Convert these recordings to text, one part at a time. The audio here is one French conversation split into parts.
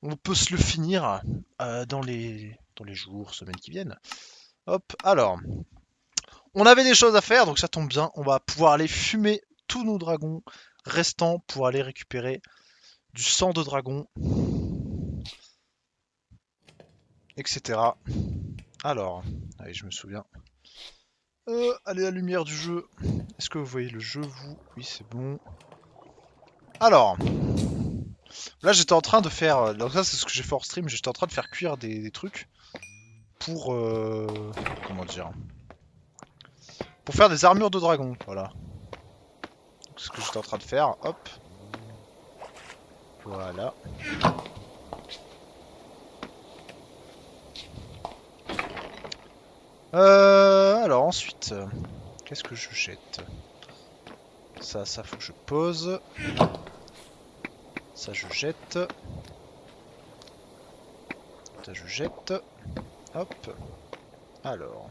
on peut se le finir dans les jours, semaines qui viennent. Hop, alors, on avait des choses à faire, donc ça tombe bien. On va pouvoir aller fumer tous nos dragons restants pour aller récupérer du sang de dragon, etc. Alors, allez, je me souviens. Allez, la lumière du jeu. Est-ce que vous voyez le jeu, vous? Oui, c'est bon. Alors, là, j'étais en train de faire. Donc, ça, c'est ce que j'ai fait hors stream. J'étais en train de faire cuire des trucs pour. Comment dire? Pour faire des armures de dragon. Voilà. C'est ce que j'étais en train de faire. Hop. Voilà. Alors, ensuite. Qu'est-ce que je jette? Ça faut que je pose. Ça, je jette. Ça, je jette. Hop. Alors.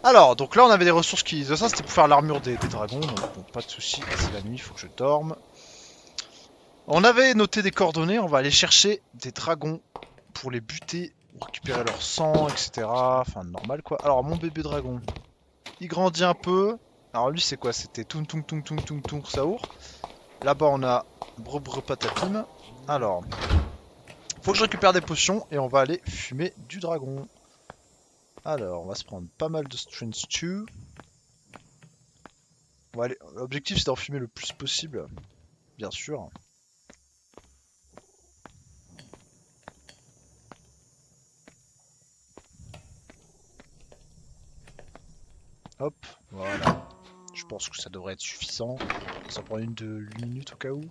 Alors, donc là, on avait des ressources qui... Ça, c'était pour faire l'armure des dragons. Donc, bon, pas de soucis. C'est la nuit, il faut que je dorme. On avait noté des coordonnées. On va aller chercher des dragons pour les buter, pour récupérer leur sang, etc. Enfin, normal, quoi. Alors, mon bébé dragon, il grandit un peu. Alors, lui, c'est quoi? C'était Tung Tung Tung Tung Tung Tung Saour. Là-bas, on a Bre Bre Patapim. Alors, faut que je récupère des potions et on va aller fumer du dragon. Alors, on va se prendre pas mal de Strange Stew. L'objectif, c'est d'en fumer le plus possible, bien sûr. Hop, voilà. Je pense que ça devrait être suffisant. Ça prend une minute au cas où.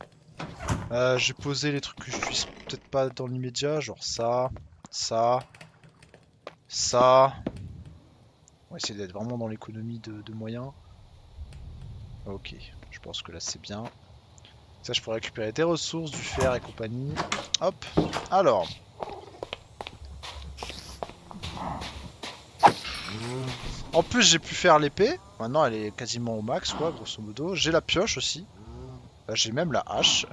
J'ai posé les trucs que je suis peut-être pas dans l'immédiat, genre ça, ça, ça. On va essayer d'être vraiment dans l'économie de moyens. Ok, je pense que là c'est bien. Ça, je pourrais récupérer des ressources, du fer et compagnie. Hop, alors. En plus, j'ai pu faire l'épée. Maintenant, elle est quasiment au max, quoi, grosso modo. J'ai la pioche aussi. J'ai même la hache.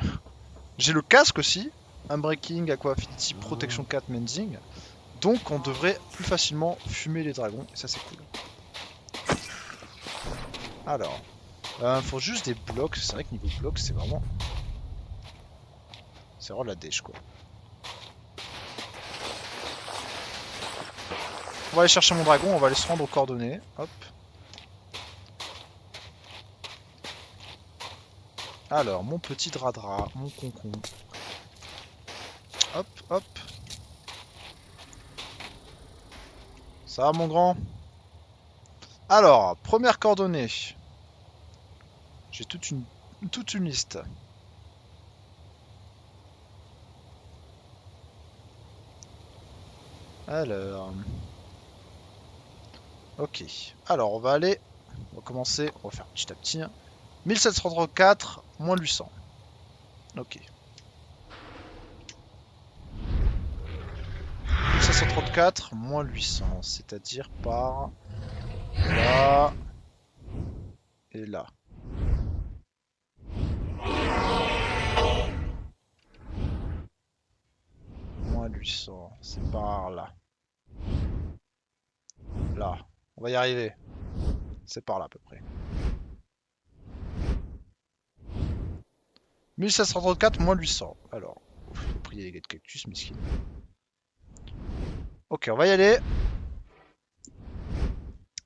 J'ai le casque aussi. Unbreaking, Aqua Affinity, Protection 4, Mending. Donc, on devrait plus facilement fumer les dragons. Et ça, c'est cool. Alors, faut juste des blocs. C'est vrai que niveau blocs, c'est vraiment... C'est vraiment la dèche, quoi. On va aller chercher mon dragon. On va aller se rendre aux coordonnées. Hop. Alors, mon petit Dradra, mon concon. Hop, hop. Ça va, mon grand? Alors, première coordonnée. J'ai toute une liste. Alors... Ok. Alors, on va aller... On va commencer. On va faire petit à petit. 1734, moins 800. Ok. 1734, moins 800. C'est-à-dire par... Là... Et là. Moins 800. C'est par là. Là. On va y arriver. C'est par là à peu près. 1734 moins 800. Alors, faut prier les gars de cactus, miskin. Ok, on va y aller.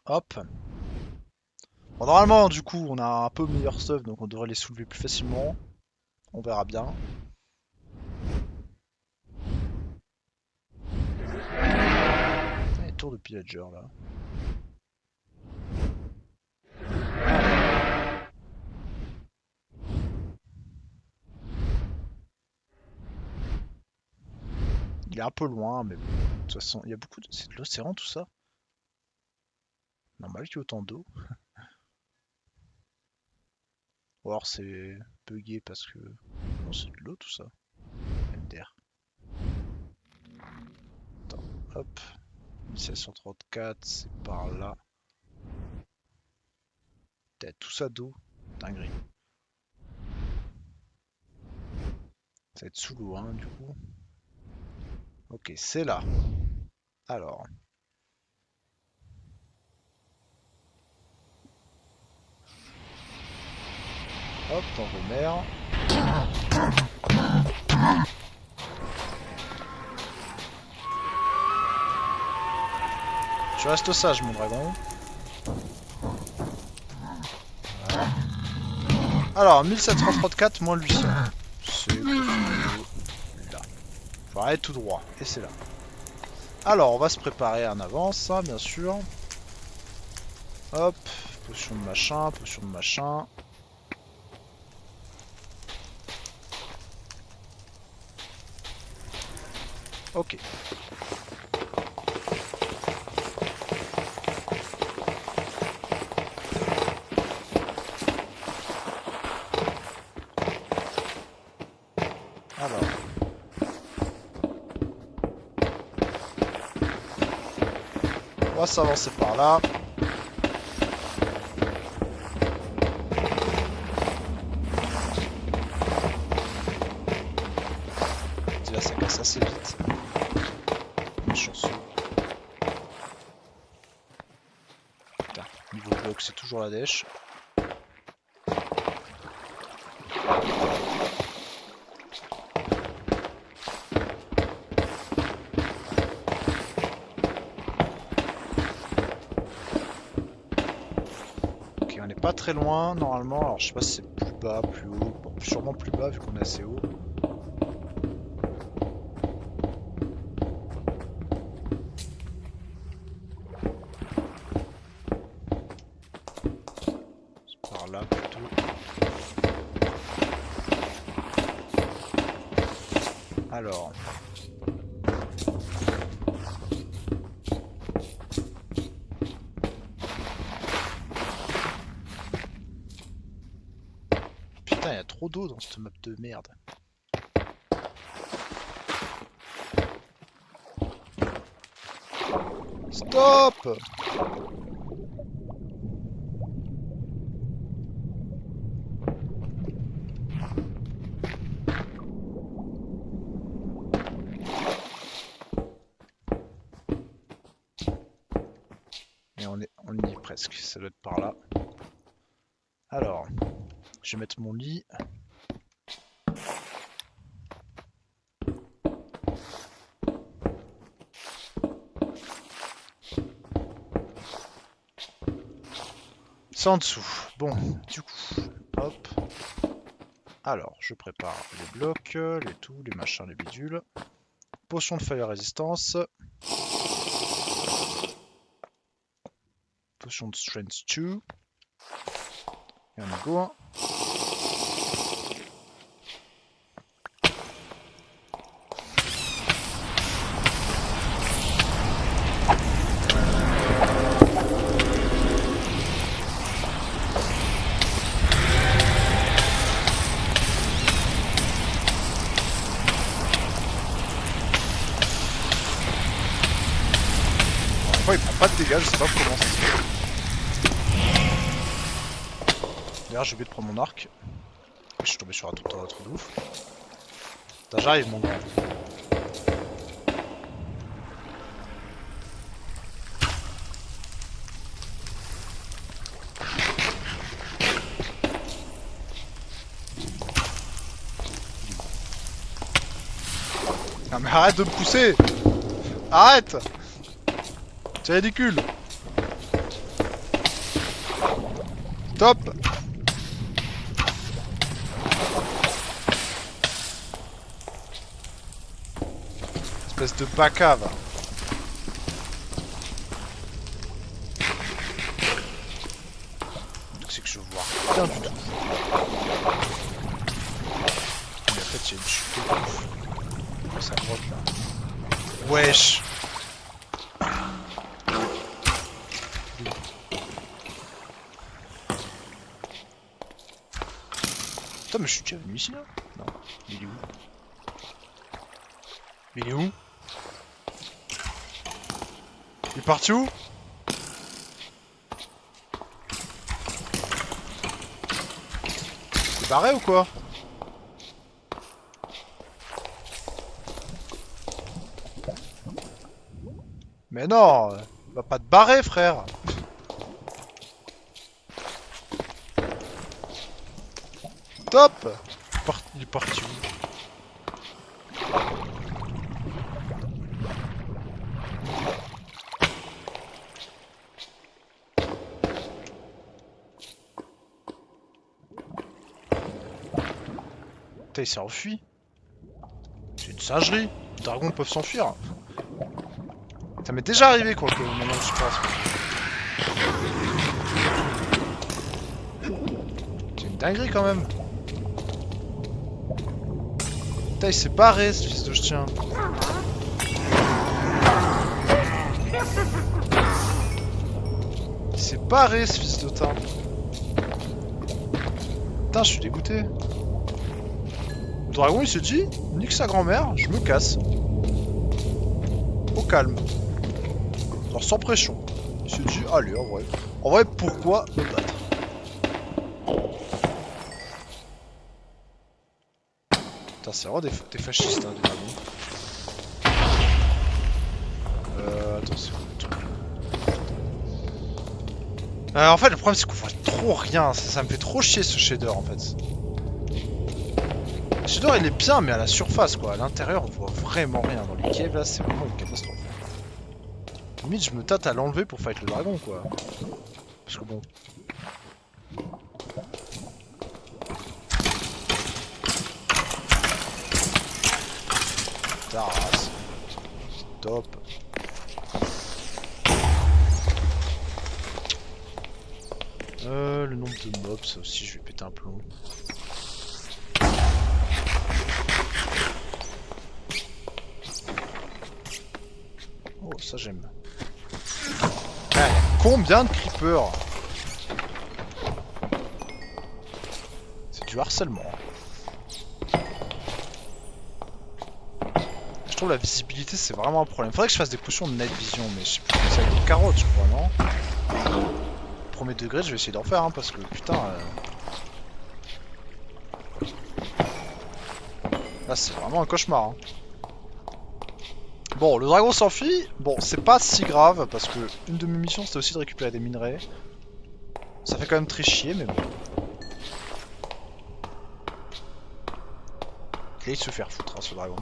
Hop. Bon, normalement, du coup, on a un peu meilleur stuff, donc on devrait les soulever plus facilement. On verra bien. Les tours de pillager là. Il est un peu loin, mais bon, de toute façon, il y a beaucoup de... C'est de l'océan tout ça? Normal qu'il y ait autant d'eau. Ou alors c'est bugué parce que... Non, c'est de l'eau tout ça. MDR. Attends, hop. 1734, c'est par là. T'as tout ça d'eau. Dinguerie. va être sous l'eau, hein, du coup. Ok, c'est là. Alors. Hop, on mer. Tu restes sage, mon dragon. Voilà. Alors, 1734 moins 800. C'est là. Faut aller tout droit. Et c'est là. Alors, on va se préparer en avance, hein, bien sûr. Hop, potion de machin, potion de machin. Ok. Alors. On va s'avancer par là. Là, ça casse assez vite. Chanceux. Putain, niveau bloc, c'est toujours la dèche. Ok, on n'est pas très loin normalement. Alors, je sais pas si c'est plus bas, plus haut. Bon, sûrement plus bas vu qu'on est assez haut. Par là plutôt. Alors. Putain, il y a trop d'eau dans cette map de merde. Stop! Et on y est presque, ça doit être par là. Alors, je vais mettre mon lit. C'est en dessous. Bon, du coup, hop. Alors, je prépare les blocs, les machins, les bidules. Potion de fire résistance. Potion de strength 2. Et on y go. Pourquoi il prend pas de dégâts, je sais pas comment ça se fait. D'ailleurs j'ai oublié de prendre mon arc. Je suis tombé sur un truc de ouf. Putain, j'arrive mon grand. Non mais arrête de me pousser. Arrête. C'est ridicule. Top. Espèce de bacave. C'est que je vois rien du tout. Mais en fait il y a une chute de ouf. Oh, ça grotte là. Wesh. Putain mais je suis déjà venu ici là. Non, il est où? Il est où? Il est parti où? Il est barré ou quoi? Mais non, va pas te barrer, frère. Top. Il est parti où? Putain, il s'est enfui. C'est une singerie. Les dragons peuvent s'enfuir. Ça m'est déjà arrivé quoi que maintenant je passe. C'est une dinguerie quand même. Putain, il s'est barré ce fils de chien. Il s'est barré ce fils de teint. Putain, je suis dégoûté. Le dragon il se dit, nique sa grand-mère, je me casse. Au calme. Genre sans pression. Il se dit, allez, en vrai. En vrai, pourquoi me battre? Putain, c'est vraiment des fascistes, hein, des dragons. Attends, c'est quoi le truc en fait, le problème, c'est qu'on voit trop rien. Ça me fait trop chier ce shader, en fait. Le shader, il est bien, mais à la surface, quoi. À l'intérieur, on voit vraiment rien. Dans les caves, là, c'est vraiment une catastrophe. Limite, je me tâte à l'enlever pour fight le dragon, quoi. Parce que bon... Ta race. Top. Le nombre de mobs, ça aussi, je vais péter un plomb. Oh, ça j'aime. Ah, combien de creepers? C'est du harcèlement. Je trouve la visibilité c'est vraiment un problème. Faudrait que je fasse des potions de night vision, mais je sais plus, c'est avec des carottes je crois, non? Premier degré, je vais essayer d'en faire, hein, parce que putain... Là c'est vraiment un cauchemar. Hein. Bon, le dragon s'enfuit. Bon, c'est pas si grave, parce que une de mes missions c'était aussi de récupérer des minerais. Ça fait quand même très chier, mais bon. Il va se faire foutre, hein, ce dragon.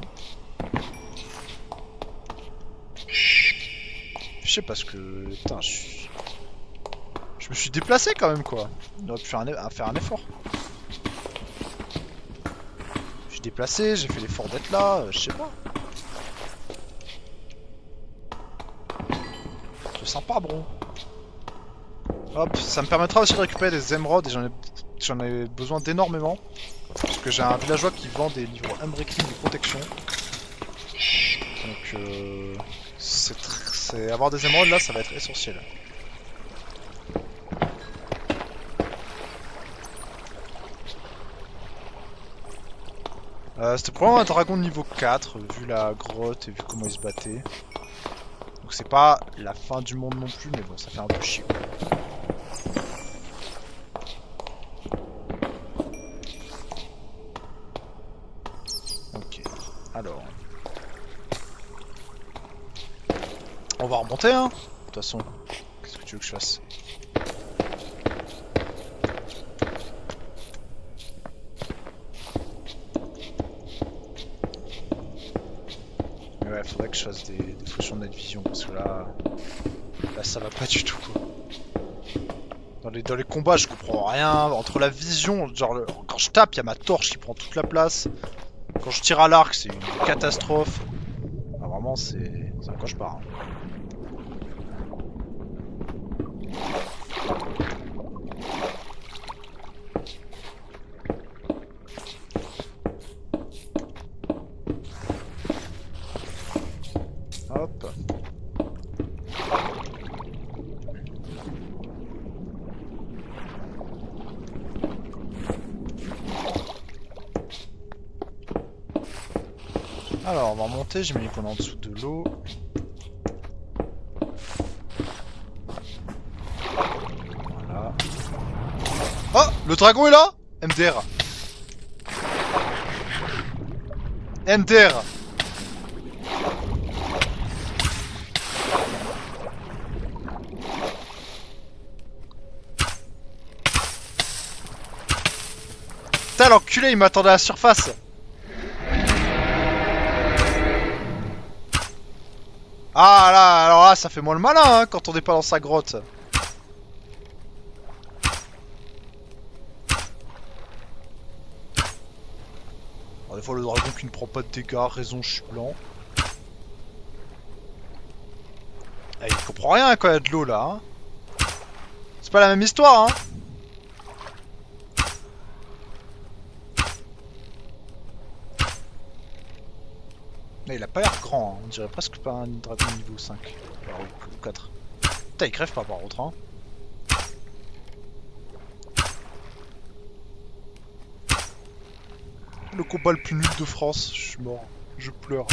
Je sais parce que... Putain, je me suis déplacé quand même, quoi. Il aurait pu faire un effort. Je suis déplacé, j'ai fait l'effort d'être là, je sais pas. C'est sympa, bro. Hop, ça me permettra aussi de récupérer des émeraudes et j'en ai besoin d'énormément. Parce que j'ai un villageois qui vend des livres unbreaking de protection. Donc avoir des émeraudes là, ça va être essentiel. C'était probablement un dragon de niveau 4, vu la grotte et vu comment il se battait. Donc c'est pas la fin du monde non plus, mais bon, ça fait un peu chier. Ok, alors... On va remonter, hein. De toute façon, qu'est-ce que tu veux que je fasse? Mais ouais, faudrait que je fasse des potions de night vision, parce que là ça va pas du tout, quoi. Dans les combats, je comprends rien. Entre la vision, genre quand je tape, il y a ma torche qui prend toute la place. Quand je tire à l'arc, c'est une catastrophe. Ah, vraiment, c'est un cauchemar. Hein. Hop. Alors, on va remonter, j'ai mis qu'on est en dessous de l'eau. Voilà. Oh, le dragon est là. MDR. MDR. Putain, l'enculé, il m'attendait à la surface. Ah là, alors là, ça fait moins le malin hein, quand on n'est pas dans sa grotte. Alors, des fois, le dragon qui ne prend pas de dégâts, raison, je suis blanc. Ah, il comprend rien quand il y a de l'eau là. Hein. C'est pas la même histoire, hein. Mais il a pas l'air grand, hein. On dirait presque pas un dragon niveau 5. Ou 4. Putain, il crève pas par contre, hein. Le combat le plus nul de France, je suis mort. Je pleure.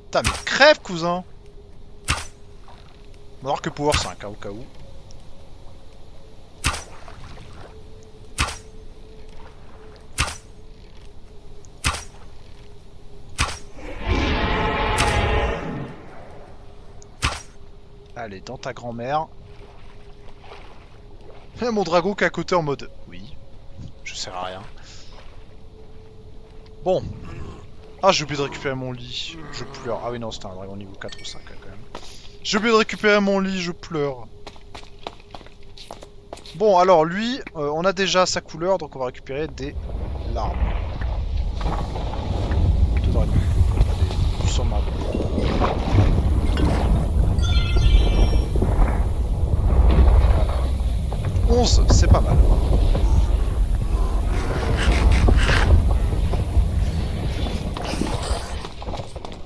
Putain, mais crève, cousin! Alors que Power 5, hein, au cas où. Allez, dans ta grand-mère. Et mon dragon qui est à côté en mode... Oui, je sers à rien. Bon. Ah, j'ai oublié de récupérer mon lit. Je pleure. Ah oui, non, c'était un dragon niveau 4 ou 5 quand même. J'ai oublié de récupérer mon lit, je pleure. Bon, alors lui, on a déjà sa couleur, donc on va récupérer des larmes. De dragon. Du sang de dragon. 11, c'est pas mal.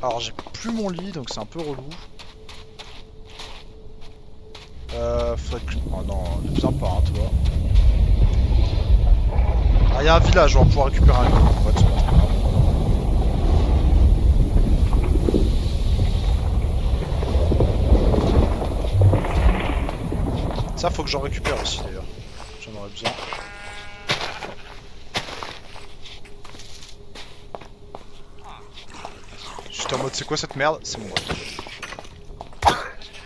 Alors j'ai plus mon lit, donc c'est un peu relou. Faudrait que... Oh non, ne besoin pas, hein, toi. Ah, y'a un village, on va pouvoir récupérer un lit. Ouais, c'est pas très grave. Ça, faut que j'en récupère aussi, d'ailleurs. J'en aurais besoin. Juste en mode, c'est quoi cette merde? C'est mon droit.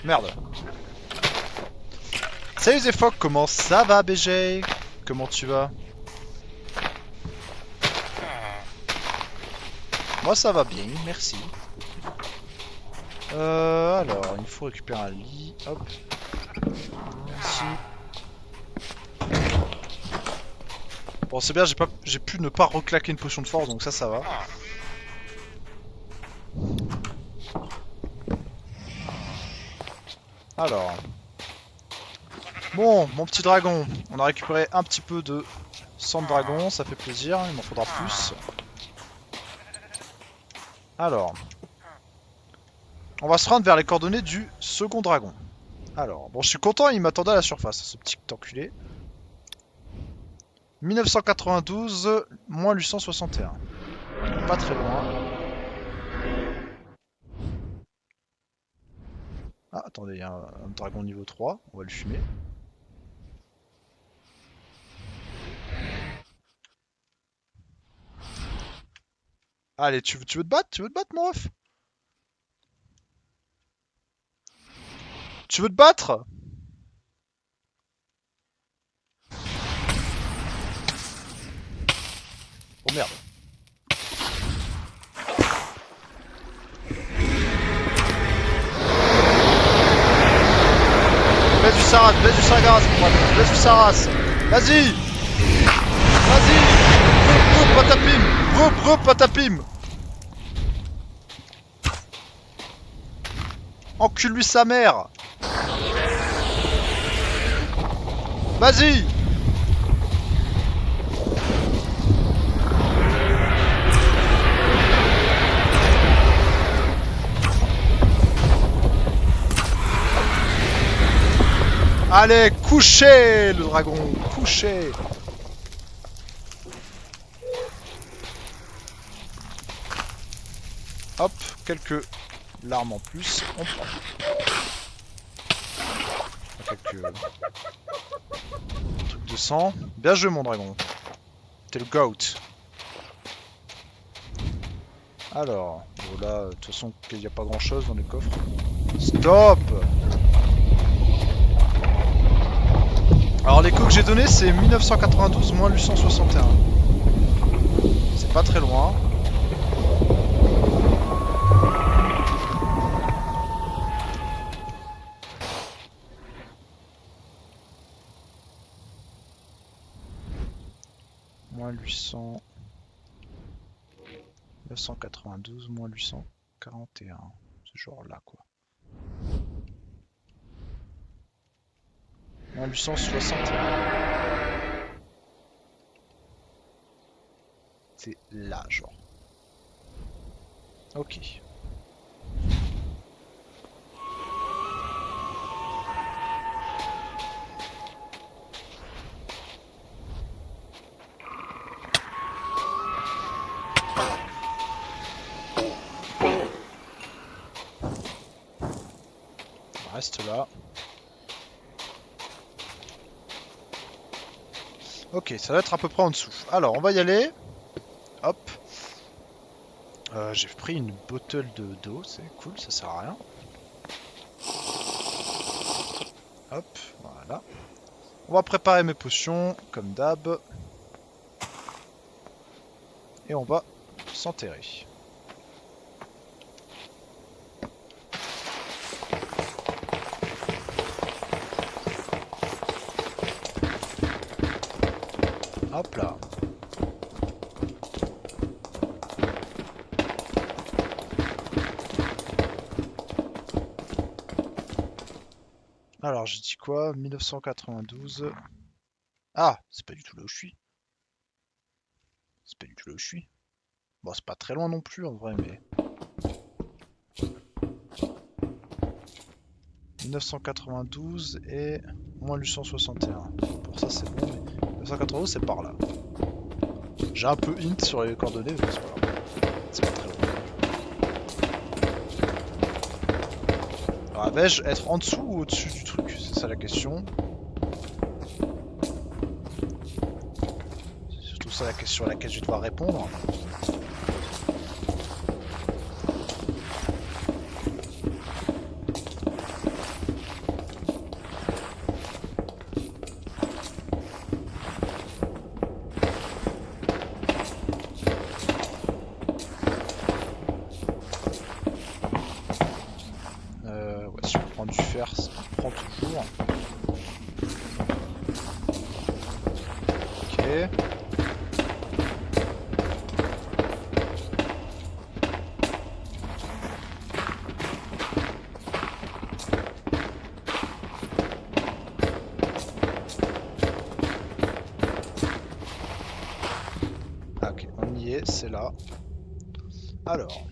Merde. Salut Zephoc, comment ça va BG? Comment tu vas? Moi ça va bien, merci. Alors, il faut récupérer un lit. Hop. Ici. Bon, c'est bien, j'ai pu ne pas reclaquer une potion de force, donc ça va. Alors. Bon, mon petit dragon, on a récupéré un petit peu de sang de dragon, ça fait plaisir, il m'en faudra plus. Alors. On va se rendre vers les coordonnées du second dragon. Alors, bon, je suis content, il m'attendait à la surface, ce petit enculé. 1992, moins 861. Pas très loin. Ah, attendez, il y a un dragon niveau 3, on va le fumer. Allez, tu veux te battre? Tu veux te battre, mon ref? Tu veux te battre? Oh merde. Baisse du Saras, baisse du Sargas, baisse du Saras. Vas-y! Vas-y! Veup, patapim! Veup, patapim! Encule-lui sa mère! Vas-y! Allez, couchez le dragon! Couchez! Hop, quelques larmes en plus, on prend. Quelques trucs de sang. Bien joué mon dragon. T'es le GOAT. Alors, bon là, de toute façon, il n'y a pas grand chose dans les coffres. Stop! Alors les coups que j'ai donnés c'est 1992 moins 861. C'est pas très loin. Moins 800... 992 moins 841. Ce genre là quoi. Moins 861. C'est là genre. Ok. On reste là. Ok, ça va être à peu près en dessous. Alors, on va y aller. Hop. J'ai pris une bottle d'eau, c'est cool, ça sert à rien. Hop, voilà. On va préparer mes potions, comme d'hab. Et on va s'enterrer. Hop là. Alors j'ai dit quoi? 1992. Ah, c'est pas du tout là où je suis. C'est pas du tout là où je suis. Bon, c'est pas très loin non plus en vrai, mais... 1992 et moins 861. Pour ça c'est bon, mais 1992 c'est par là. J'ai un peu hint sur les coordonnées, mais c'est pas grave. C'est pas très loin. Alors vais-je être en dessous ou au-dessus du truc? C'est ça la question. C'est surtout ça la question à laquelle je vais devoir répondre. Ouais, si on prend du fer, ça prend toujours. Ok. Ah, ok, on y est, c'est là. Alors.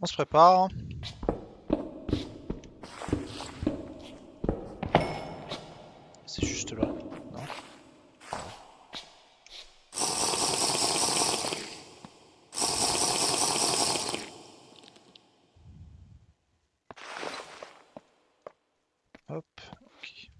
On se prépare. C'est juste là, non? Hop, ok.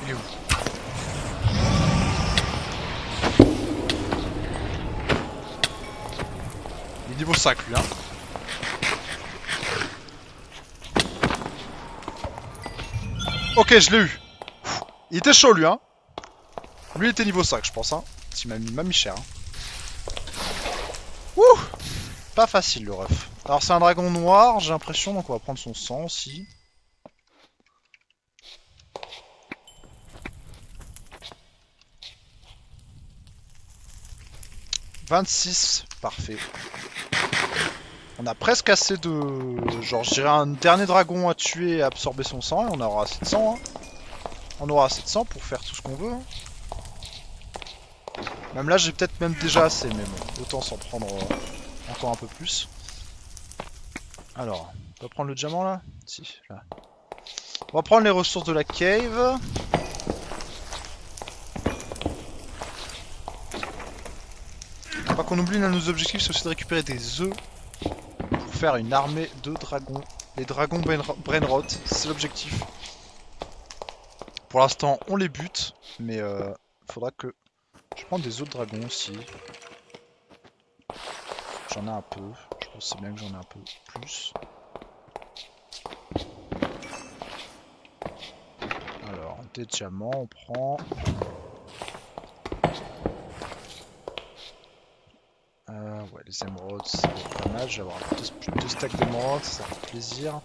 Il est où? Il est niveau 5 lui, hein. Ok, je l'ai eu. Il était chaud lui, hein. Lui il était niveau 5, je pense, hein. Il m'a mis cher. Hein. Ouh! Pas facile le ref. Alors c'est un dragon noir, j'ai l'impression, donc on va prendre son sang aussi. « 26, parfait. On a presque assez de... Genre, je dirais un dernier dragon à tuer et absorber son sang, et on aura assez de sang. Hein. On aura assez de sang pour faire tout ce qu'on veut. Hein. Même là, j'ai peut-être même déjà assez, mais bon, autant s'en prendre encore un peu plus. Alors, on va prendre le diamant là? Si, là. On va prendre les ressources de la cave. Pas qu'on oublie, l'un de nos objectifs, c'est aussi de récupérer des œufs pour faire une armée de dragons. Les dragons Brainrot, c'est l'objectif. Pour l'instant, on les bute, mais faudra que... Je prends des œufs de dragon aussi. J'en ai un peu. Je pense bien que j'en ai un peu plus. Alors, des diamants, on prend. Ouais, les émeraudes, c'est pas mal. Je vais avoir deux stacks d'émeraudes, ça fait plaisir.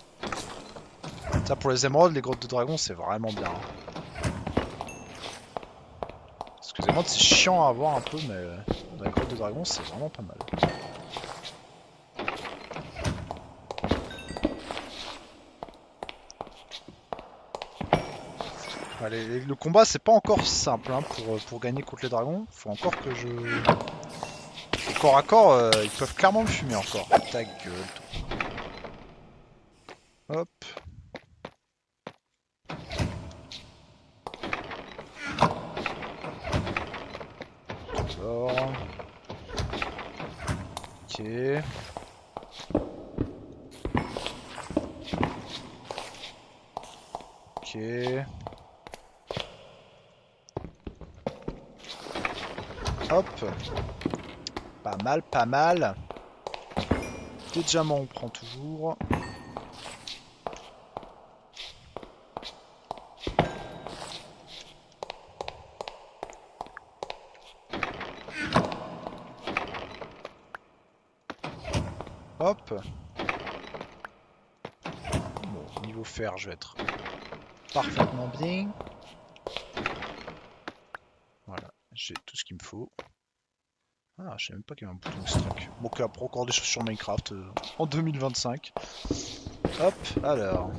Ça, pour les émeraudes, les grottes de dragon, c'est vraiment bien. Parce que les émeraudes, c'est chiant à avoir un peu, mais dans les grottes de dragon, c'est vraiment pas mal. Allez, le combat, c'est pas encore simple hein, pour gagner contre les dragons. Faut encore que je... Au corps à corps, ils peuvent clairement me fumer encore. Ta gueule, toi. Hop. Alors. Ok. Ok. Hop. Pas mal, pas mal. Des diamants, on prend toujours. Hop. Bon, niveau fer, je vais être parfaitement bien. Voilà, j'ai tout ce qu'il me faut. Ah, je savais même pas qu'il y avait un bouton extract. Bon, ok, après encore des choses sur Minecraft en 2025. Hop, alors.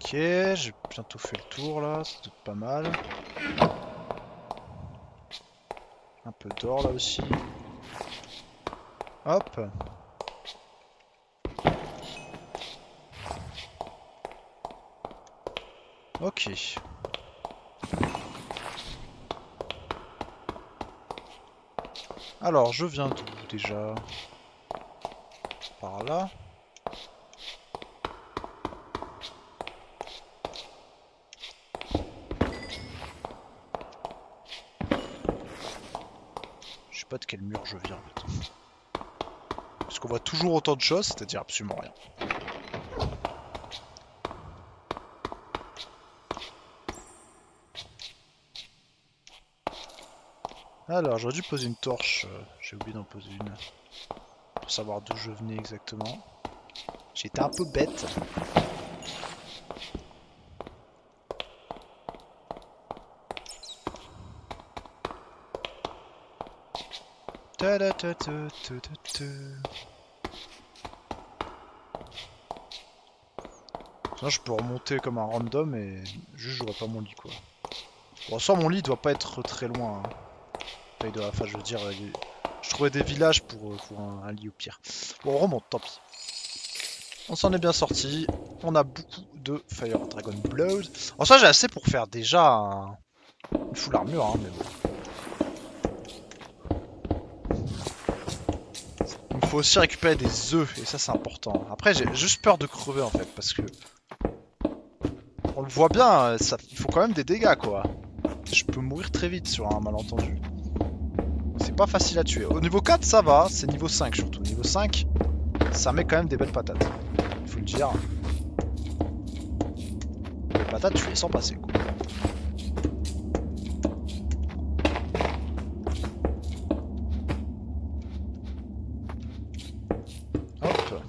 Ok, j'ai bientôt fait le tour là, c'est tout pas mal. Un peu d'or là aussi. Hop. Ok. Alors, je viens d'où déjà? Par là. Je sais pas de quel mur je viens en fait. Parce qu'on voit toujours autant de choses, c'est-à-dire absolument rien. Alors, j'aurais dû poser une torche, j'ai oublié d'en poser une. Pour savoir d'où je venais exactement. J'étais un peu bête. Sinon, je peux remonter comme un random et juste j'aurai pas mon lit quoi. Bon, soit mon lit doit pas être très loin. Hein. Enfin, je veux dire, je trouvais des villages pour un lit au pire. Bon, on remonte, tant pis. On s'en est bien sorti. On a beaucoup de Fire Dragon Blood. En soi, j'ai assez pour faire déjà une full armure, hein, mais bon. Il me faut aussi récupérer des œufs, et ça c'est important. Après, j'ai juste peur de crever en fait, parce que... On le voit bien, il faut quand même des dégâts quoi. Je peux mourir très vite sur un malentendu. C'est pas facile à tuer. Au niveau 4, ça va, c'est niveau 5 surtout. Niveau 5, ça met quand même des belles patates. Il faut le dire. patates, tu les sens passer quoi. Hop.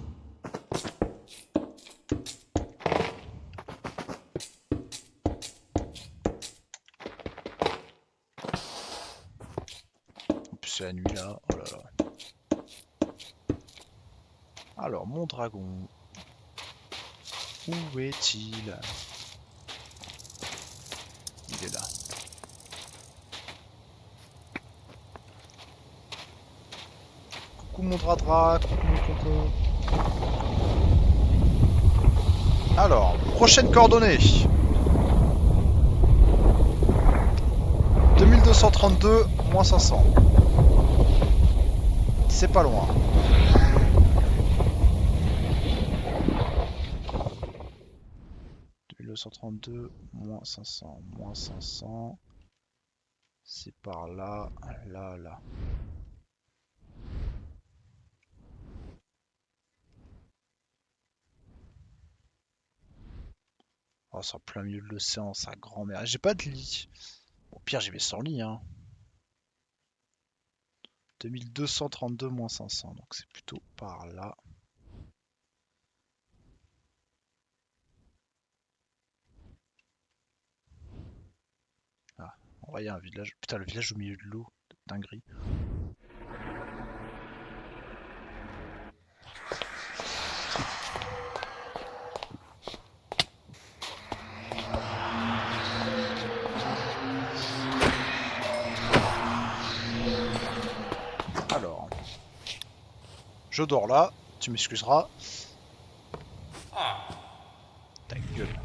En plus c'est la nuit là, oh là là. Alors mon dragon, où est-il? Il est là. Coucou mon dradra, coucou mon concon. Alors, prochaine coordonnée. 2232 moins 500. C'est pas loin. moins 500, c'est par là, là. Oh, c'est en plein milieu de l'océan, sa grand-mère. J'ai pas de lit. Au pire, j'y vais sans lit, hein. 2232 moins 500, donc c'est plutôt par là. Ah, on voit, il y a un village. Putain, le village au milieu de l'eau. Dinguerie. Alors, je dors là, tu m'excuseras. Ta gueule.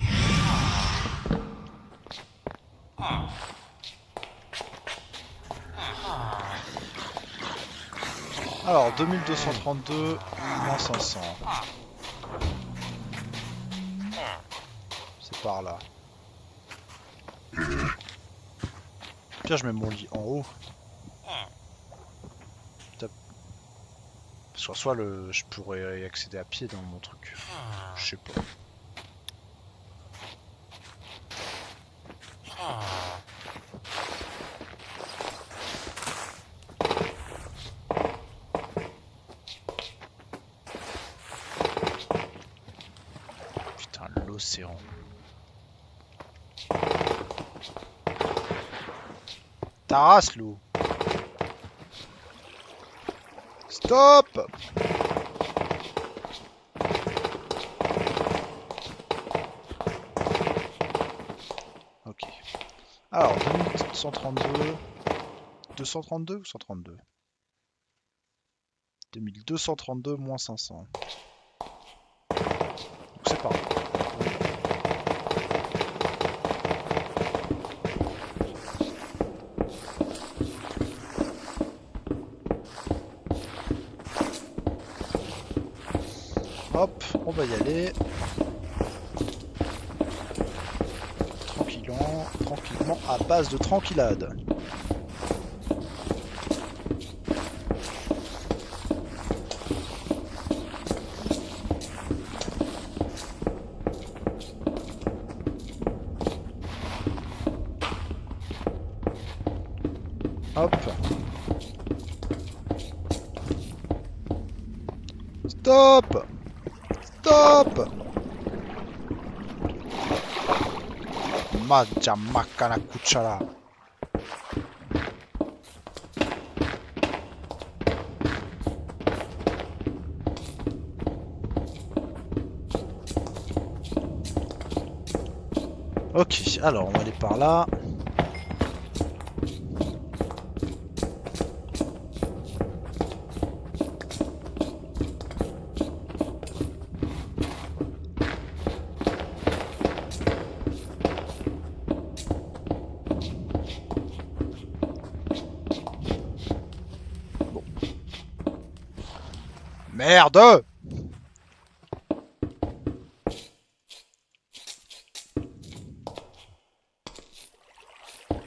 Alors, 2232 moins 500. C'est par là. Tiens, je mets mon lit en haut. Parce qu'en soit, je pourrais y accéder à pied dans mon truc. Je sais pas. Putain, l'océan. Ta race, loup. Stop! Ok. Alors, 2132. 232 ou 132? 2232 moins 500. Donc c'est pas grave. Hop, on va y aller. Tranquillement, à base de tranquillade. Hop. Stop! Stop! Majamaka la cuchara. Ok, alors on va aller par là. Merde!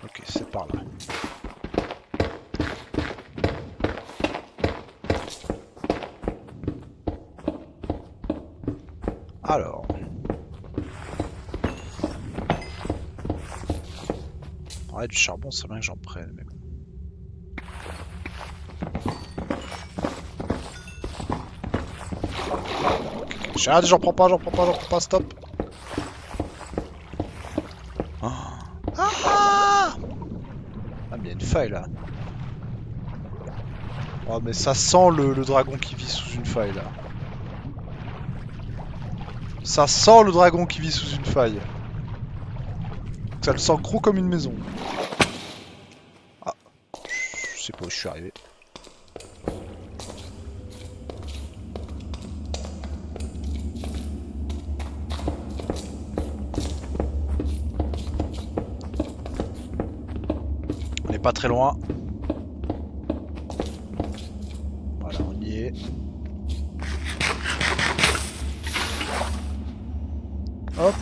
Ok, c'est par là. Alors. Ouais, du charbon, c'est bien que j'en prenne, mais bon. J'ai rien dit, j'en prends pas, stop. Oh. Ah, mais il y a une faille là. Oh, mais ça sent le dragon qui vit sous une faille là. Ça sent le dragon qui vit sous une faille. Ça le sent gros comme une maison. Ah, je sais pas où je suis arrivé. On n'est pas très loin. Voilà, on y est. Hop.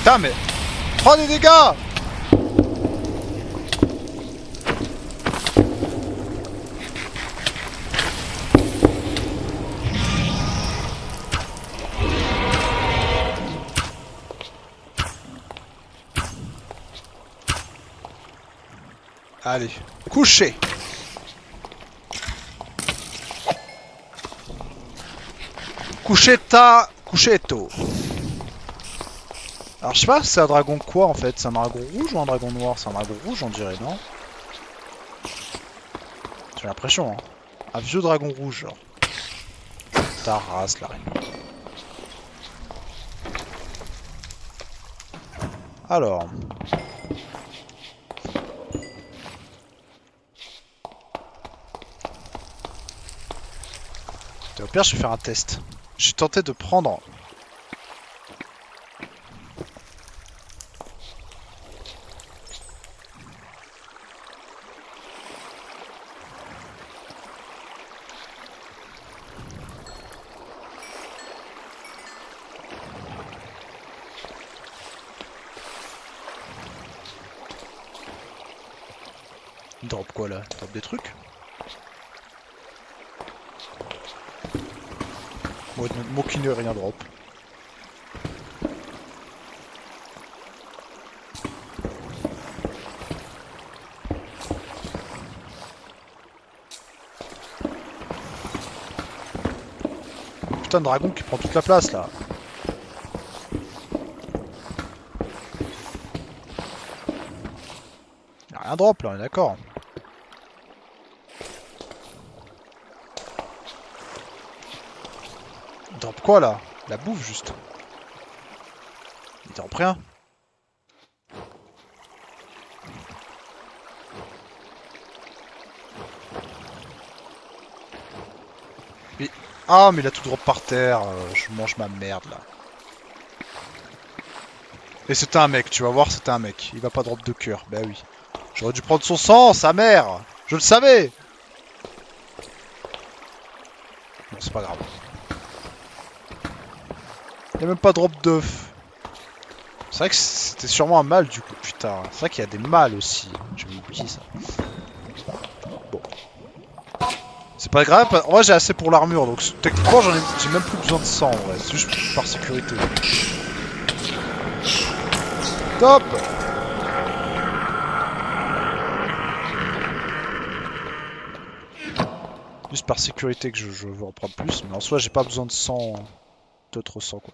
Putain, mais... Prends des dégâts! Allez, coucher! Couchetta, couchetto. Alors je sais pas, c'est un dragon quoi en fait? C'est un dragon rouge ou un dragon noir? C'est un dragon rouge on dirait, non? J'ai l'impression, hein. Un vieux dragon rouge, genre. Ta race, l'araignée. Alors... Au pire, je vais faire un test. J'ai tenté de prendre... Il drop quoi là? Il drop des trucs? Moi qui ne rien drop. Putain de dragon qui prend toute la place là. Y'a rien drop là, on est d'accord. Il drop quoi là? La bouffe juste. Il drop rien. Mais... Ah mais il a tout drop par terre, je mange ma merde là. Et c'était un mec, tu vas voir, c'était un mec. Il va pas drop de cœur, bah oui. J'aurais dû prendre son sang, sa mère. Je le savais. Bon, c'est pas grave. Il y a même pas drop d'œuf. C'est vrai que c'était sûrement un mâle du coup, putain. C'est vrai qu'il y a des mâles aussi. J'avais oublié ça. Bon. C'est pas grave, en vrai j'ai assez pour l'armure, donc techniquement j'ai même plus besoin de sang en vrai. C'est juste par sécurité. Top! Juste par sécurité que je veux en prendre plus, mais en soi j'ai pas besoin de 100, d'autres 100 quoi.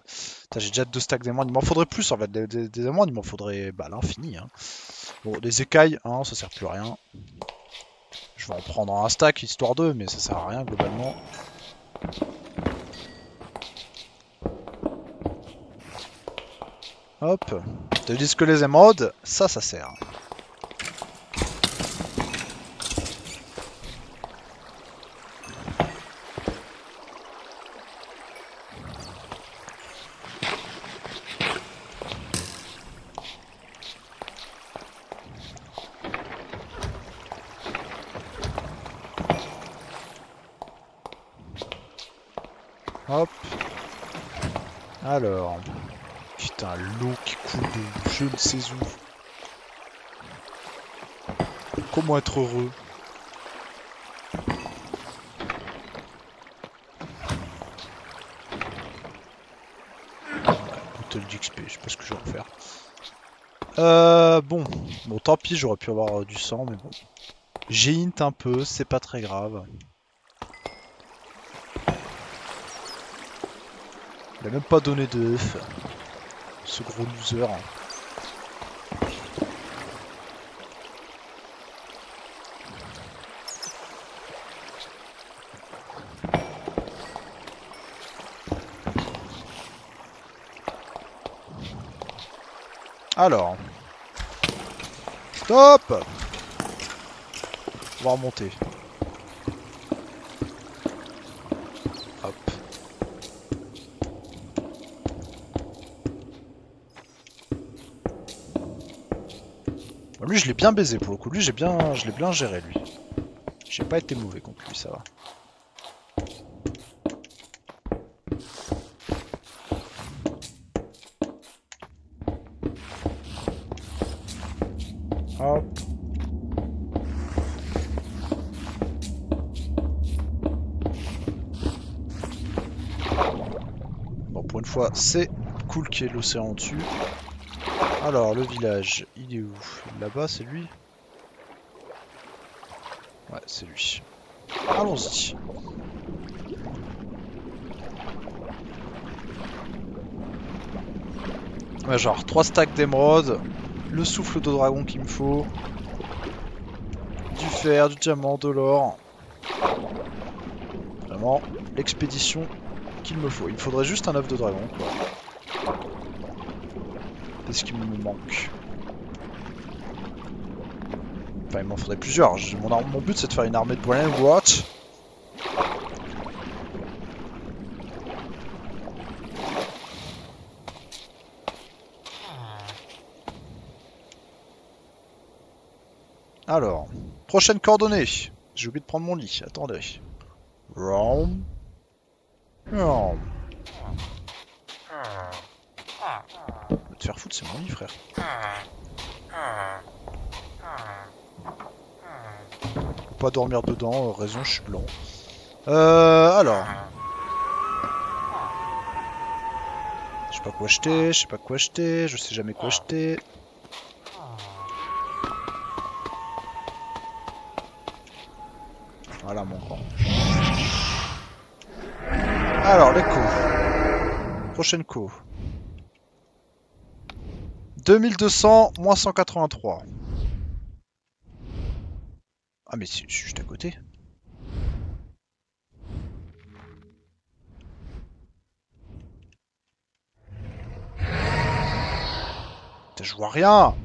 J'ai déjà 2 stacks d'émeraudes, il m'en faudrait plus en fait, des émeraudes il m'en faudrait bah, l'infini. Hein. Bon, les écailles, hein, ça sert plus à rien. Je vais en prendre un stack histoire d'eux, mais ça sert à rien globalement. Hop, tandis que les émeraudes, ça sert. Hop. Alors. Putain, l'eau qui coule de je ne sais où. Comment être heureux? Bouteille d'XP, je sais pas ce que je vais en faire. Bon. Bon, tant pis, j'aurais pu avoir du sang, mais bon. J'ai int un peu, c'est pas très grave. Il a même pas donné de œuf. Ce gros loser. Alors. Stop! On va remonter. Hop. Bon, lui, je l'ai bien baisé pour le coup. Lui, je l'ai bien géré, lui. J'ai pas été mauvais contre lui, ça va. Hop. Bon, pour une fois, c'est cool qu'il y ait l'océan dessus. Alors, le village, il est où? Là-bas, c'est lui? Ouais, c'est lui. Allons-y. Ouais, genre 3 stacks d'émeraude, le souffle de dragon qu'il me faut, du fer, du diamant, de l'or. Vraiment, l'expédition qu'il me faut. Il me faudrait juste un œuf de dragon, quoi. C'est ce qui me manque. Enfin, il m'en faudrait plusieurs. Mon but, c'est de faire une armée de Brain Rot. Alors, prochaine coordonnée. J'ai oublié de prendre mon lit. Attendez. Roam. Roam. Va te faire foutre, c'est mon lit, frère. Faut pas dormir dedans, raison, je suis blanc. Alors. Je sais pas quoi acheter, je sais pas quoi acheter, je sais jamais quoi acheter. Voilà mon grand. Alors, les co. Prochaine co. 2200, moins 183. Ah mais c'est juste à côté. Putain, je vois rien.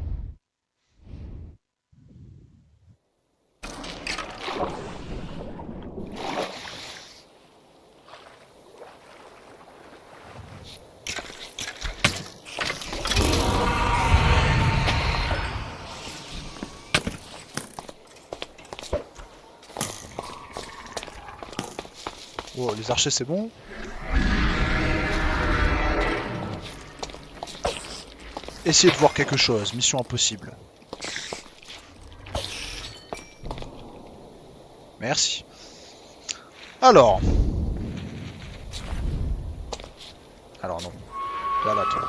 Oh, les archers c'est bon. Essayez de voir quelque chose, mission impossible. Merci. Alors. Alors non. Là, là, toi.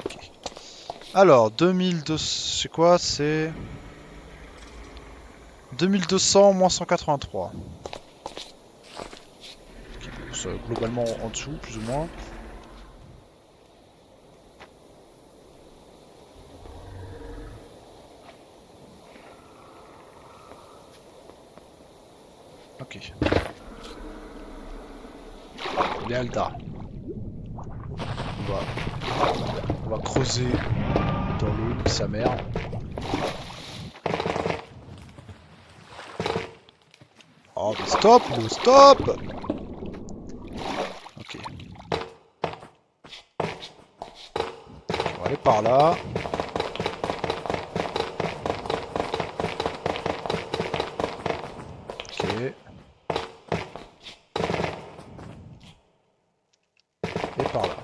Ok. Alors, 2200, c'est quoi? C'est 2200 moins 183. C'est globalement en dessous, plus ou moins. Ok. Léalda. On va creuser dans l'eau, sa mère. Oh mais stop, stop. Ok. On va aller par là. Ok. Et par là.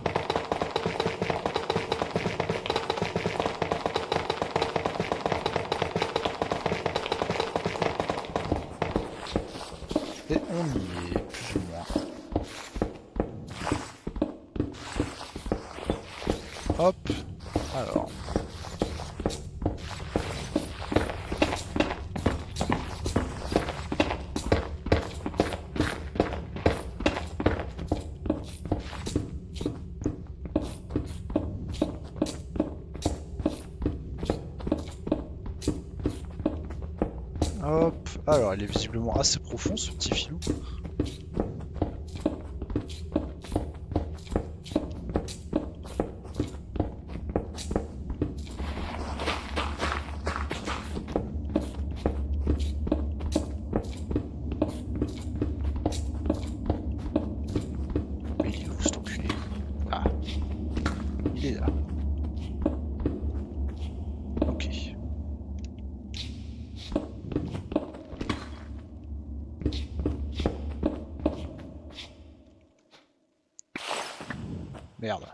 Et on y est, plus ou moins. Hop. Alors. Hop. Alors, il est visiblement assez profond, ce petit filou. Mais il est où, cet enculé? Ah. Il est là. Ok. Merde.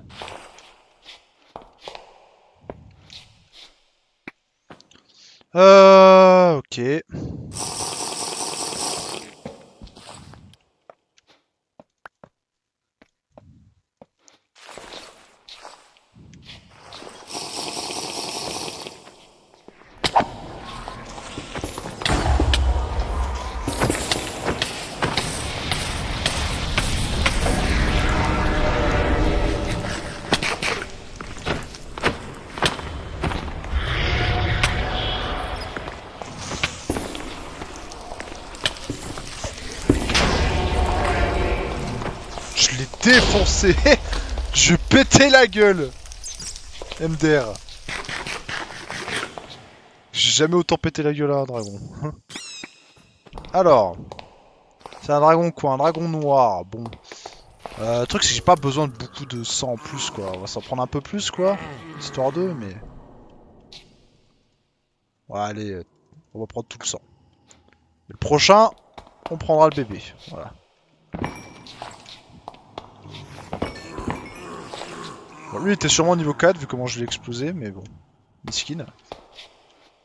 Ok. Je l'ai défoncé. Je pétais la gueule. MDR. J'ai jamais autant pété la gueule à un dragon. Alors, c'est un dragon quoi? Un dragon noir. Bon. Le truc c'est que j'ai pas besoin de beaucoup de sang en plus quoi. On va s'en prendre un peu plus quoi. Histoire d'eux, mais... Ouais, allez, on va prendre tout le sang. Le prochain, on prendra le bébé. Voilà. Bon, lui il était sûrement niveau 4 vu comment je l'ai explosé, mais bon. Miskin.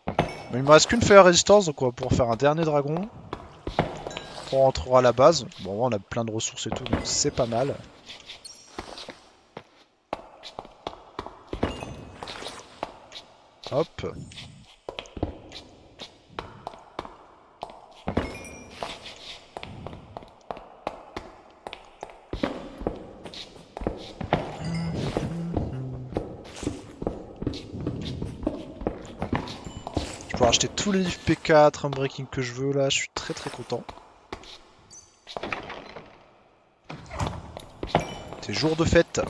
Bon, il me reste qu'une feuille à résistance, donc on va pouvoir faire un dernier dragon. On rentrera à la base. Bon, on a plein de ressources et tout, donc c'est pas mal. Hop. Je peux acheter tous les livres P4, Unbreaking que je veux là, je suis très très content. C'est jour de fête.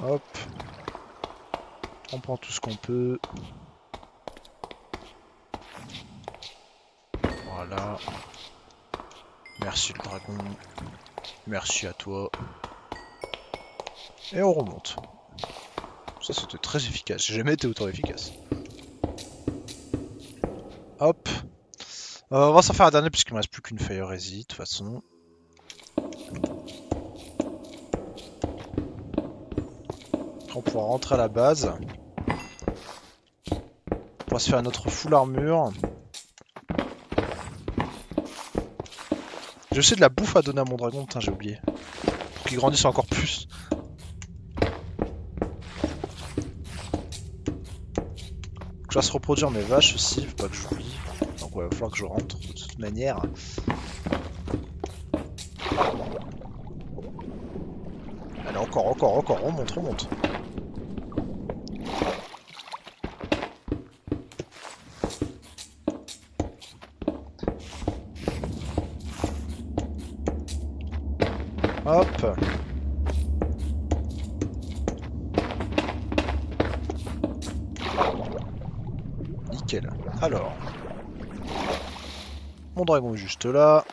Hop. On prend tout ce qu'on peut. Voilà. Merci le dragon. Merci à toi. Et on remonte. Ça c'était très efficace. J'ai jamais été autant efficace. Hop. On va s'en faire un dernier puisqu'il me reste plus qu'une feuille hérésie de toute façon. Après, on pourra rentrer à la base. pourra se faire une autre full armure. J'ai aussi de la bouffe à donner à mon dragon, putain j'ai oublié. Pour qu'il grandisse encore plus. Je dois se reproduire mes vaches aussi, faut pas que j'oublie. Donc ouais, il va falloir que je rentre de toute manière. Allez, encore, on monte. Hop. Nickel. Alors. Mon dragon est juste là.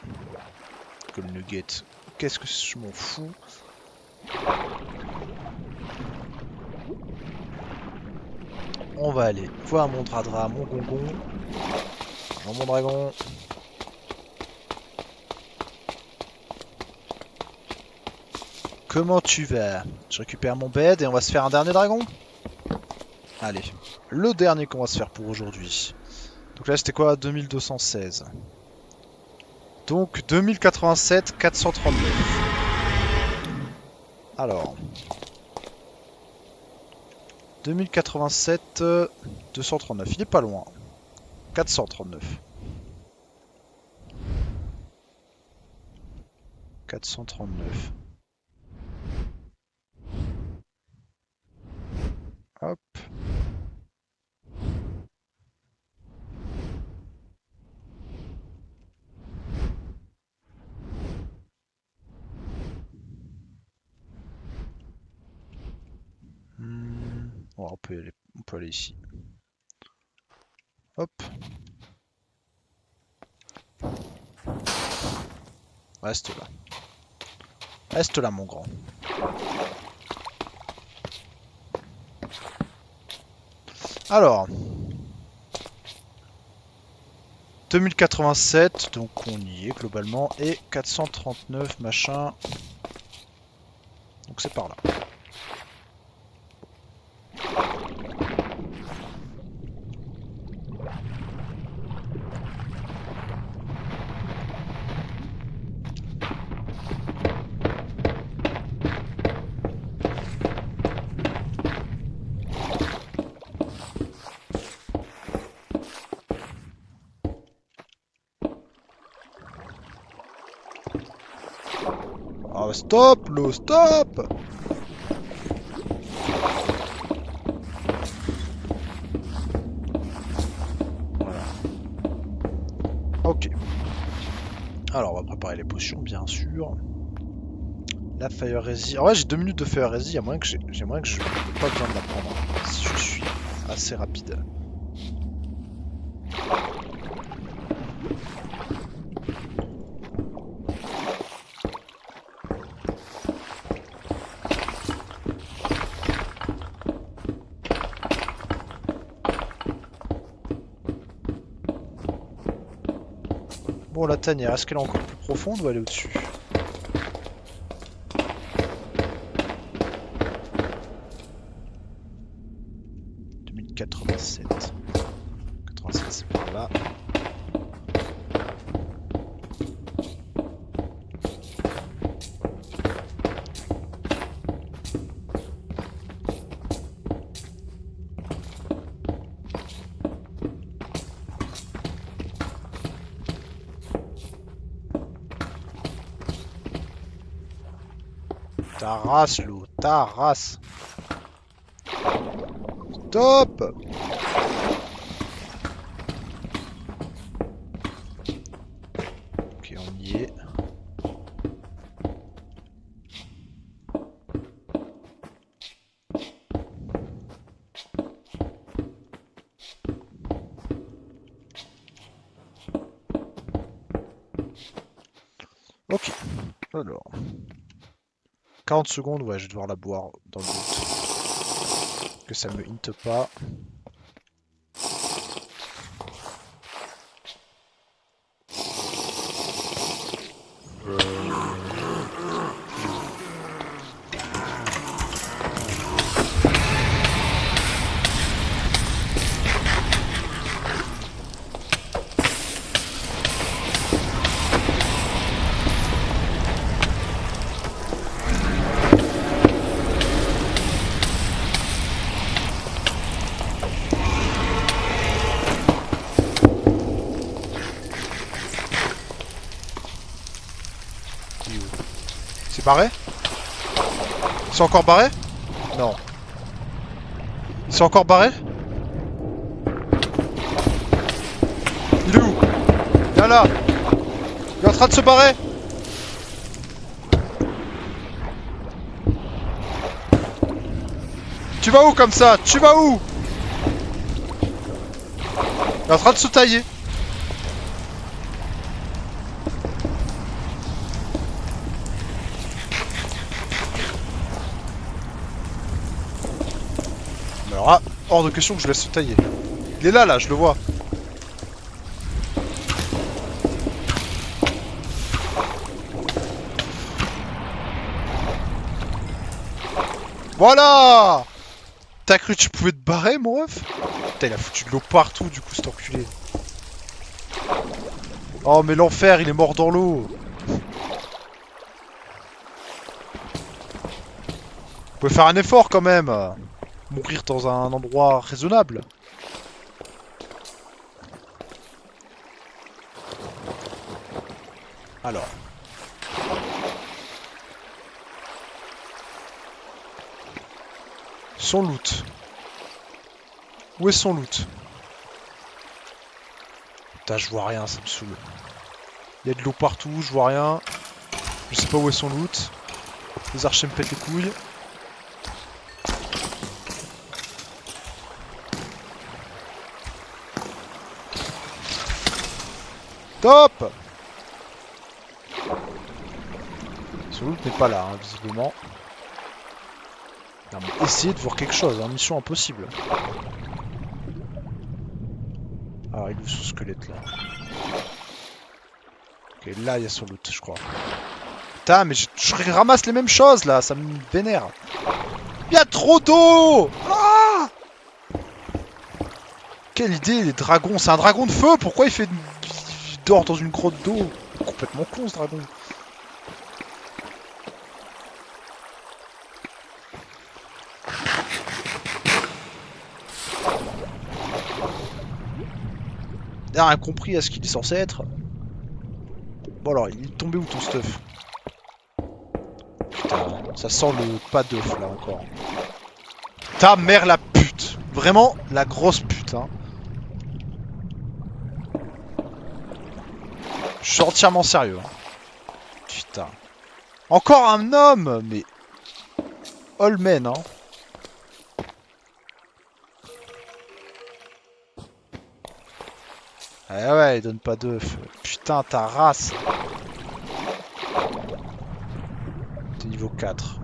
Que le nugget. Qu'est-ce que je m'en fous. On va aller voir mon Dradra, mon Gongon. Bonjour mon dragon. Comment tu vas? Je récupère mon bed et on va se faire un dernier dragon. Allez, le dernier qu'on va se faire pour aujourd'hui. Donc là c'était quoi? 2216. Donc 2087, 439. Alors. 2087, 239. Il est pas loin. 439. 439. Hop. Ouais, on peut aller ici. Hop. Reste là. Reste là, mon grand. Alors. 2087, donc on y est globalement. Et 439, machin. Donc c'est par là. Ah, stop, l'eau, stop! Voilà. Ok. Alors, on va préparer les potions, bien sûr. La Fire Resist. Ah ouais, j'ai 2 minutes de Fire Resist, il y a moyen que j'ai moyen que je n'ai pas besoin de la prendre. Si je suis assez rapide. Bon, la tanière, est-ce qu'elle est encore plus profonde ou elle est au-dessus? « 2087. 87, c'est par là. Ta race, l'eau, ta race. Stop! Ok, on y est. Ok, alors. 40 secondes, ouais, je vais devoir la boire dans le doute. Que ça me hinte pas. barrés? Ils sont encore barrés? Non. Ils sont encore barrés? Il est où? Viens là! Il est en train de se barrer! Tu vas où comme ça? Tu vas où? Il est en train de se tailler. Mais alors là, hors de question que je laisse se tailler. Il est là, je le vois. Voilà! T'as cru que tu pouvais te barrer, mon ref? Putain, il a foutu de l'eau partout, du coup, cet enculé. Oh, mais l'enfer, il est mort dans l'eau. Vous pouvez faire un effort, quand même. Mourir dans un endroit raisonnable. Alors. Son loot. Où est son loot? Putain, je vois rien, ça me saoule. Il y a de l'eau partout, je vois rien. Je sais pas où est son loot. Les archers me pètent les couilles. Top! Son loot n'est pas là, hein, visiblement. Non, mais essayez de voir quelque chose, hein, mission impossible. Alors il est où son squelette là? Ok, là il y a son loot, je crois. Putain, mais je ramasse les mêmes choses là, ça me vénère. Il y a trop d'eau! Ah! Quelle idée, les dragons! C'est un dragon de feu! Pourquoi il dort dans une grotte d'eau? Complètement con ce dragon. Il a rien compris à ce qu'il est censé être. Bon alors, il est tombé où ton stuff? Putain, ça sent le pas d'œuf là encore. Ta mère la pute! Vraiment la grosse pute, hein. Je suis entièrement sérieux. Hein. Putain. Encore un homme! Mais... All men, hein. Ah ouais, il donne pas d'œuf. Putain, ta race. T'es niveau 4.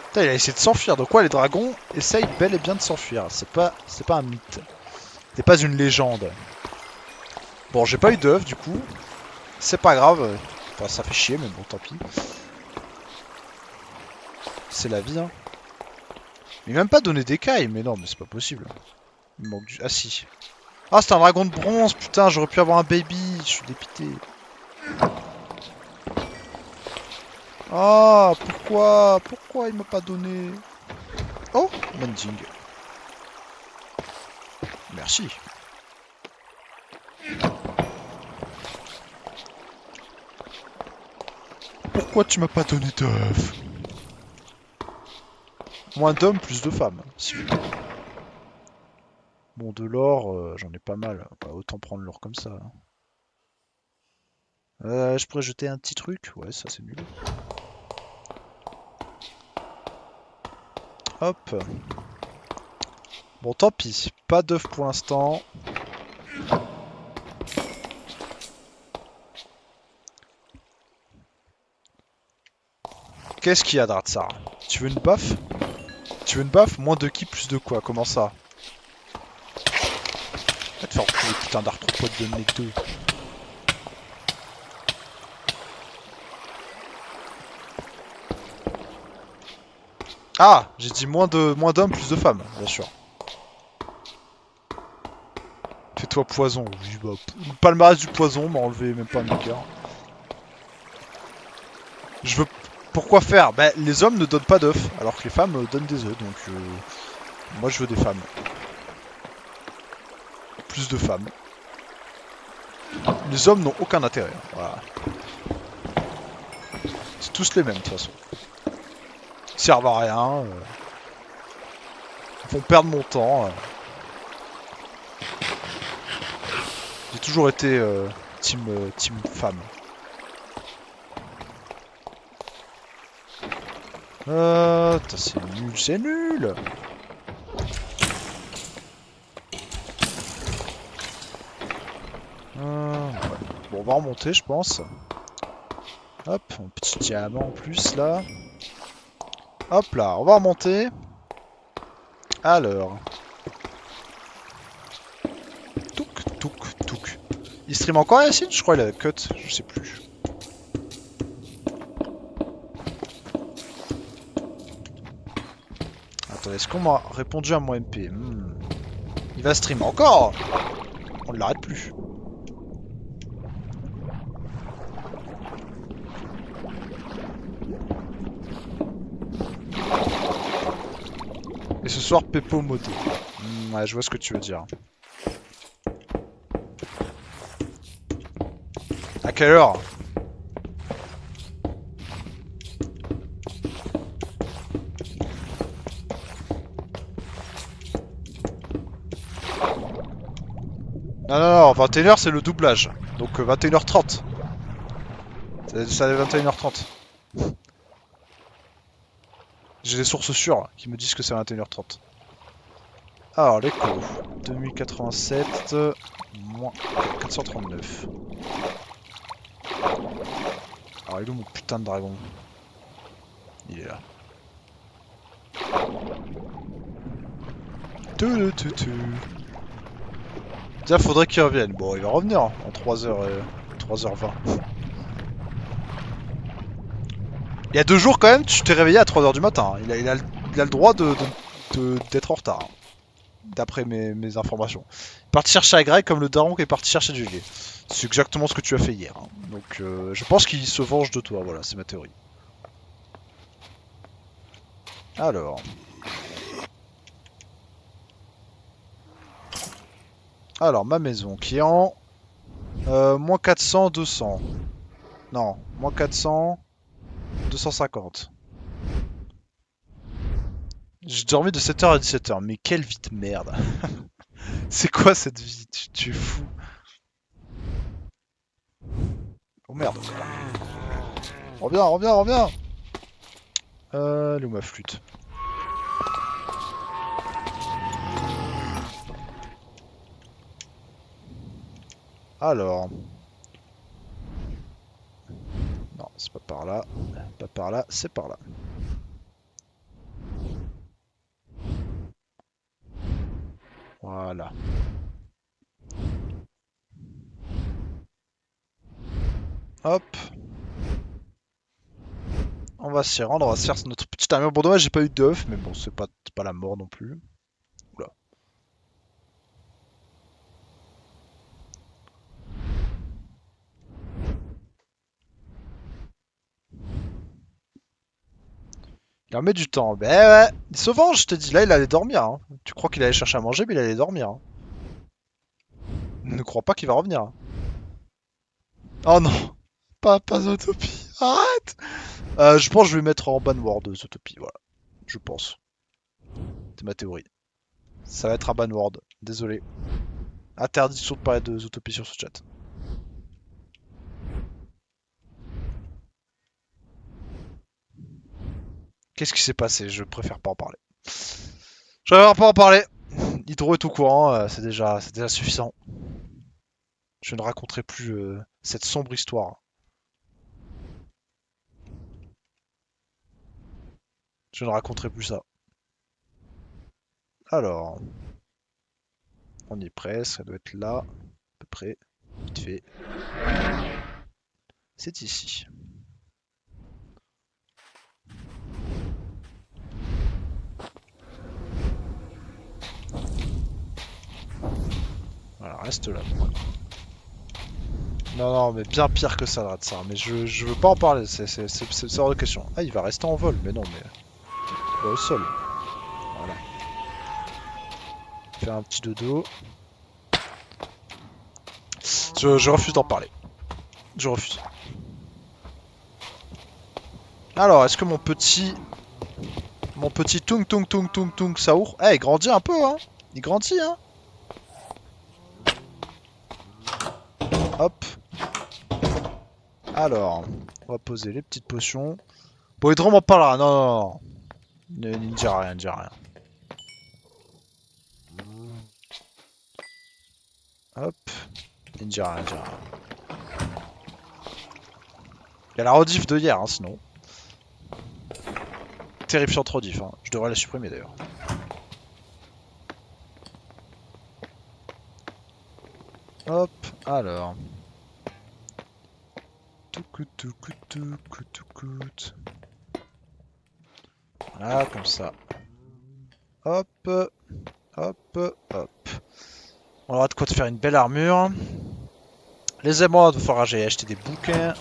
Putain, il a essayé de s'enfuir. Donc quoi, les dragons essayent bel et bien de s'enfuir. C'est pas un mythe. C'est pas une légende. Bon, j'ai pas eu d'œuf du coup. C'est pas grave. Enfin, ça fait chier, mais bon, tant pis. C'est la vie, hein. Il m'a même pas donné d'écailles, mais non, mais c'est pas possible. Il manque du... Ah si. Ah, c'est un dragon de bronze, putain, j'aurais pu avoir un baby, je suis dépité. Ah, pourquoi il m'a pas donné... Oh, mending. Merci. Pourquoi tu m'as pas donné d'œufs? Moins d'hommes, plus de femmes, s'il vous plaît. Bon, de l'or, j'en ai pas mal. Bah, autant prendre l'or comme ça. Je pourrais jeter un petit truc? Ouais, ça c'est nul. Hop. Bon, tant pis. Pas d'œufs pour l'instant. Qu'est-ce qu'il y a, Dratsar? Tu veux une baffe? Tu veux une baffe? Moins de qui, plus de quoi? Comment ça? Va te faire enculer, putain d'arthropode de nez 2. Ah! J'ai dit moins d'hommes, plus de femmes, bien sûr. Fais-toi poison. Oui, bah, le palmarès du poison m'a enlevé même pas un cœur. Je veux... Pourquoi faire? Bah, les hommes ne donnent pas d'œufs, alors que les femmes donnent des œufs, donc... Moi, je veux des femmes. Plus de femmes. Les hommes n'ont aucun intérêt. Voilà. C'est tous les mêmes de toute façon. Ils servent à rien. Ils font perdre mon temps. J'ai toujours été team femme. C'est nul, c'est nul. Ouais. Bon, on va remonter, je pense. Hop, un petit diamant en plus là. Hop là, on va remonter. Alors. Touk, touk, touk. Il stream encore Yacine? Je crois qu'il a cut, je sais plus. Attendez, est-ce qu'on m'a répondu à mon MP? Il va stream encore? On ne l'arrête plus. Et ce soir, Peppo modé. Ouais, je vois ce que tu veux dire. À quelle heure? Non, non, non, 21h c'est le doublage. Donc 21h30. Ça est 21h30. J'ai des sources sûres qui me disent que c'est 21h30. Alors, l'écho. 2087 moins 439. Alors, il est où mon putain de dragon? Il est là. Tiens, faudrait qu'il revienne. Bon, il va revenir en 3h20. Il y a 2 jours quand même, tu t'es réveillé à 3h du matin. Il a le droit d'être en retard. D'après mes informations. Parti chercher à Greg comme le daron qui est parti chercher du lait. C'est exactement ce que tu as fait hier. Donc je pense qu'il se venge de toi, voilà, c'est ma théorie. Alors. Alors, ma maison qui est en moins 400, 200. Non, moins 400, 250. J'ai dormi de 7h à 17h, mais quelle vie de merde. C'est quoi cette vie? Tu es fou. Oh merde. Reviens, reviens, reviens. Elle est où ma flûte? Alors. Non, c'est pas par là. Pas par là, c'est par là. Voilà. Hop. On va s'y rendre, on va se faire notre petite armure. Bon, dommage, j'ai pas eu d'œuf, mais bon, c'est pas la mort non plus. Oula. Il en met du temps. Ben ouais, il se venge, je te dis. Là, il allait dormir. Hein. Tu crois qu'il allait chercher à manger, mais il allait dormir. Hein. Ne crois pas qu'il va revenir. Hein. Oh non, pas Zootopie. Arrête. Je pense que je vais mettre en banward Zootopie, voilà. Je pense. C'est ma théorie. Ça va être un banward. Désolé. Interdiction de parler de Zootopie sur ce chat. Qu'est-ce qui s'est passé? Je préfère pas en parler. Je préfère pas en parler. Hydro est au courant, c'est déjà suffisant. Je ne raconterai plus cette sombre histoire. Je ne raconterai plus ça. Alors, on y est presque, ça doit être là, à peu près, vite fait. C'est ici. Voilà, reste là. Non, non, mais bien pire que ça, Ratsar. Mais je veux pas en parler, c'est hors de question. Ah, il va rester en vol, mais non, mais... Il va au sol. Voilà. Faire un petit dodo. Je refuse d'en parler. Je refuse. Alors, est-ce que mon petit... Mon petit Tung Tung Tung Tung Tung Saour... Eh, il grandit un peu, hein. Il grandit, hein. Hop. Alors, on va poser les petites potions. Bon, Hydro m'en parlera. Non, non, non. Ne dira rien, ne dira rien. Hop. Il ne dira rien, il ne dira rien. Il y a la rediff de hier, hein, sinon. Terrifiante rediff, hein. Je devrais la supprimer d'ailleurs. Hop, alors. Voilà, comme ça. Hop, hop, hop. On aura de quoi te faire une belle armure. Les émeraudes, il va falloir que j'aille acheter des bouquins.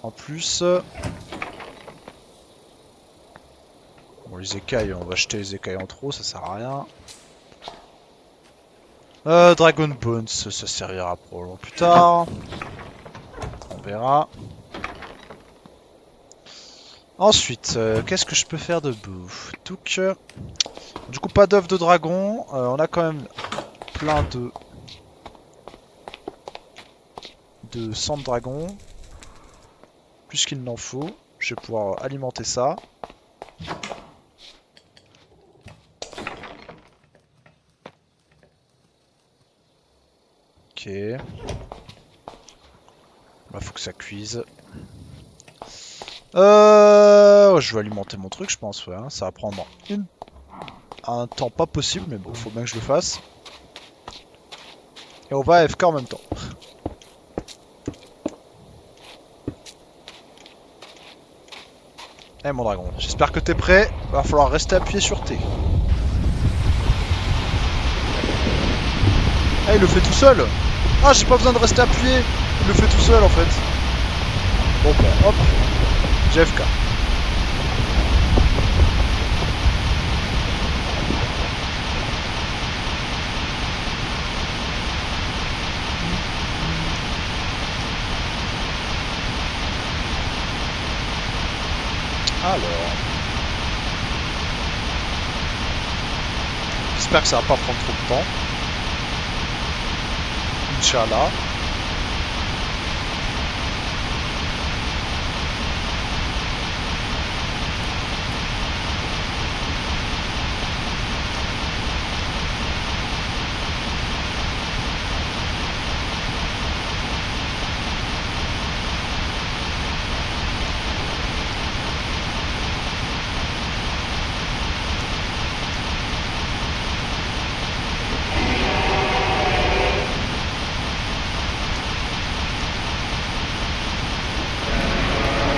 En plus. Bon, les écailles, on va acheter les écailles en trop, ça sert à rien. Dragon Bones, ça servira probablement plus tard. On verra. Ensuite, qu'est-ce que je peux faire de bouffe? Du coup, pas d'œufs de dragon. On a quand même plein de sang de dragon. Plus qu'il n'en faut. Je vais pouvoir alimenter ça. Ok. Bah, faut que ça cuise. Je vais alimenter mon truc, je pense, ouais. Hein. Ça va prendre un temps pas possible, mais bon, faut bien que je le fasse. Et on va AFK en même temps. Eh mon dragon, j'espère que t'es prêt. Va falloir rester appuyé sur T. Ah, il le fait tout seul. Ah, j'ai pas besoin de rester appuyé. Il le fait tout seul en fait. Bon bah, hop. JFK. Alors. J'espère que ça va pas prendre trop de temps. Inch'Allah.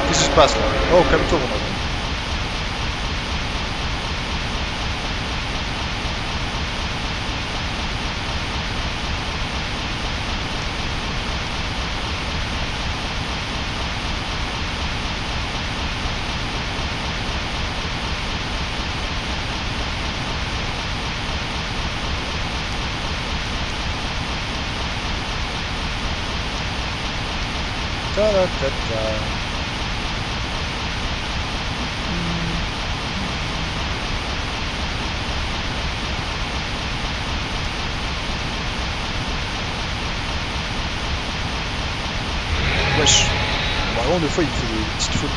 Qu'est-ce qui se passe là? Oh, calme-toi mon dragon. Ta-da-ta-ta. Wesh. Vraiment, des fois, il fait des petites folies.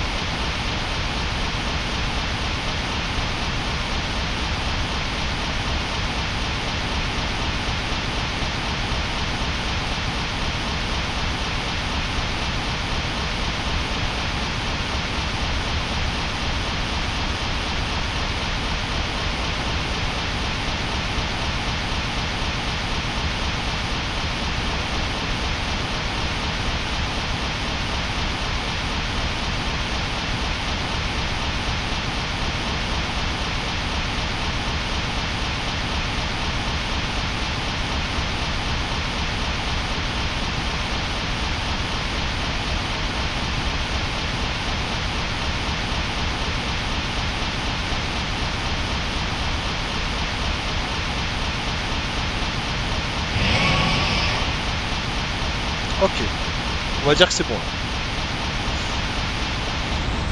Ok. On va dire que c'est bon.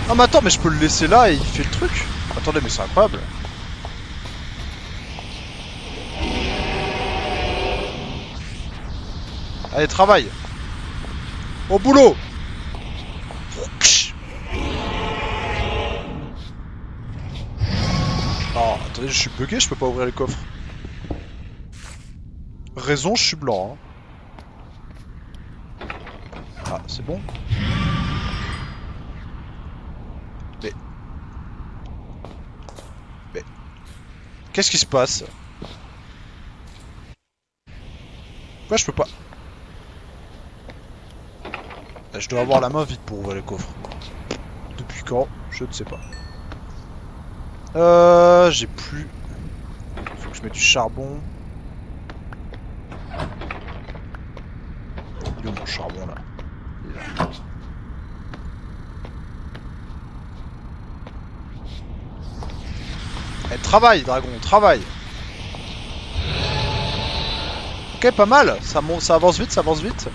Ah mais attends, mais je peux le laisser là et il fait le truc. Attendez, mais c'est incroyable. Allez, travaille. Au boulot. Non, attendez, je suis bugué, je peux pas ouvrir les coffres. Raison, je suis blanc. Hein. Ah, c'est bon. Mais... Mais... Qu'est-ce qui se passe? Pourquoi je peux pas... Je dois avoir la main vide pour ouvrir les coffres. Depuis quand? Je ne sais pas. J'ai plus... Faut que je mette du charbon. Il est où mon charbon là? Il est là. Eh, travaille, dragon, travaille. Ok, pas mal. Ça avance vite, ça avance vite.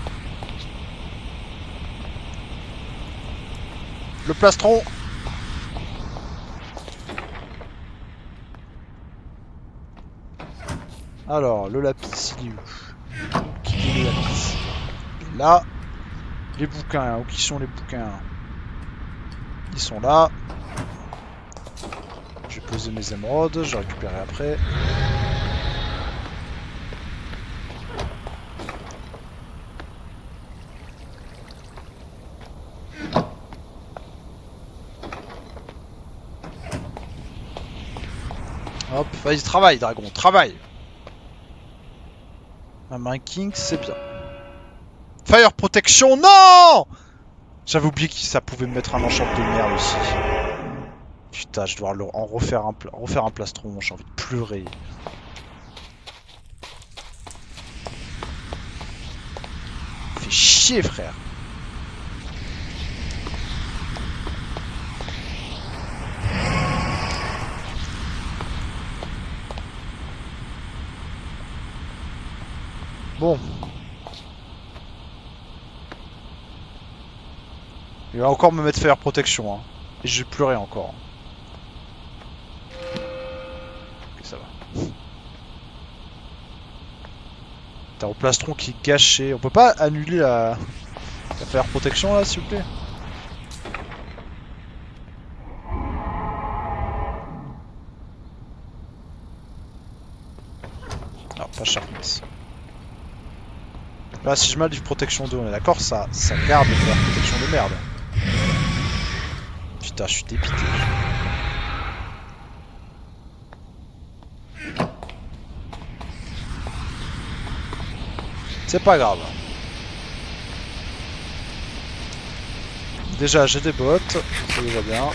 Le plastron. Alors, le lapis, il est où? Qui est le lapis? Il est là. Les bouquins, où qui sont les bouquins? Ils sont là. Je vais poser mes émeraudes, je récupérerai après. Hop, vas-y, travaille, dragon, travaille. Un main king, c'est bien. Fire protection, non! J'avais oublié que ça pouvait me mettre un enchant de merde aussi. Putain, je dois en refaire un plastron, j'ai envie de pleurer. Fais chier, frère. Bon. Il va encore me mettre fire protection, hein. Et je vais pleurer encore. Ok, ça va. T'as un plastron qui est gâché. On peut pas annuler la fire protection là, s'il vous plaît? Non, pas sharpness. Là, si je mets du protection 2, on est d'accord, ça garde les fire protection de merde. Putain, je suis dépité. C'est pas grave. Déjà, j'ai des bottes, ça va bien.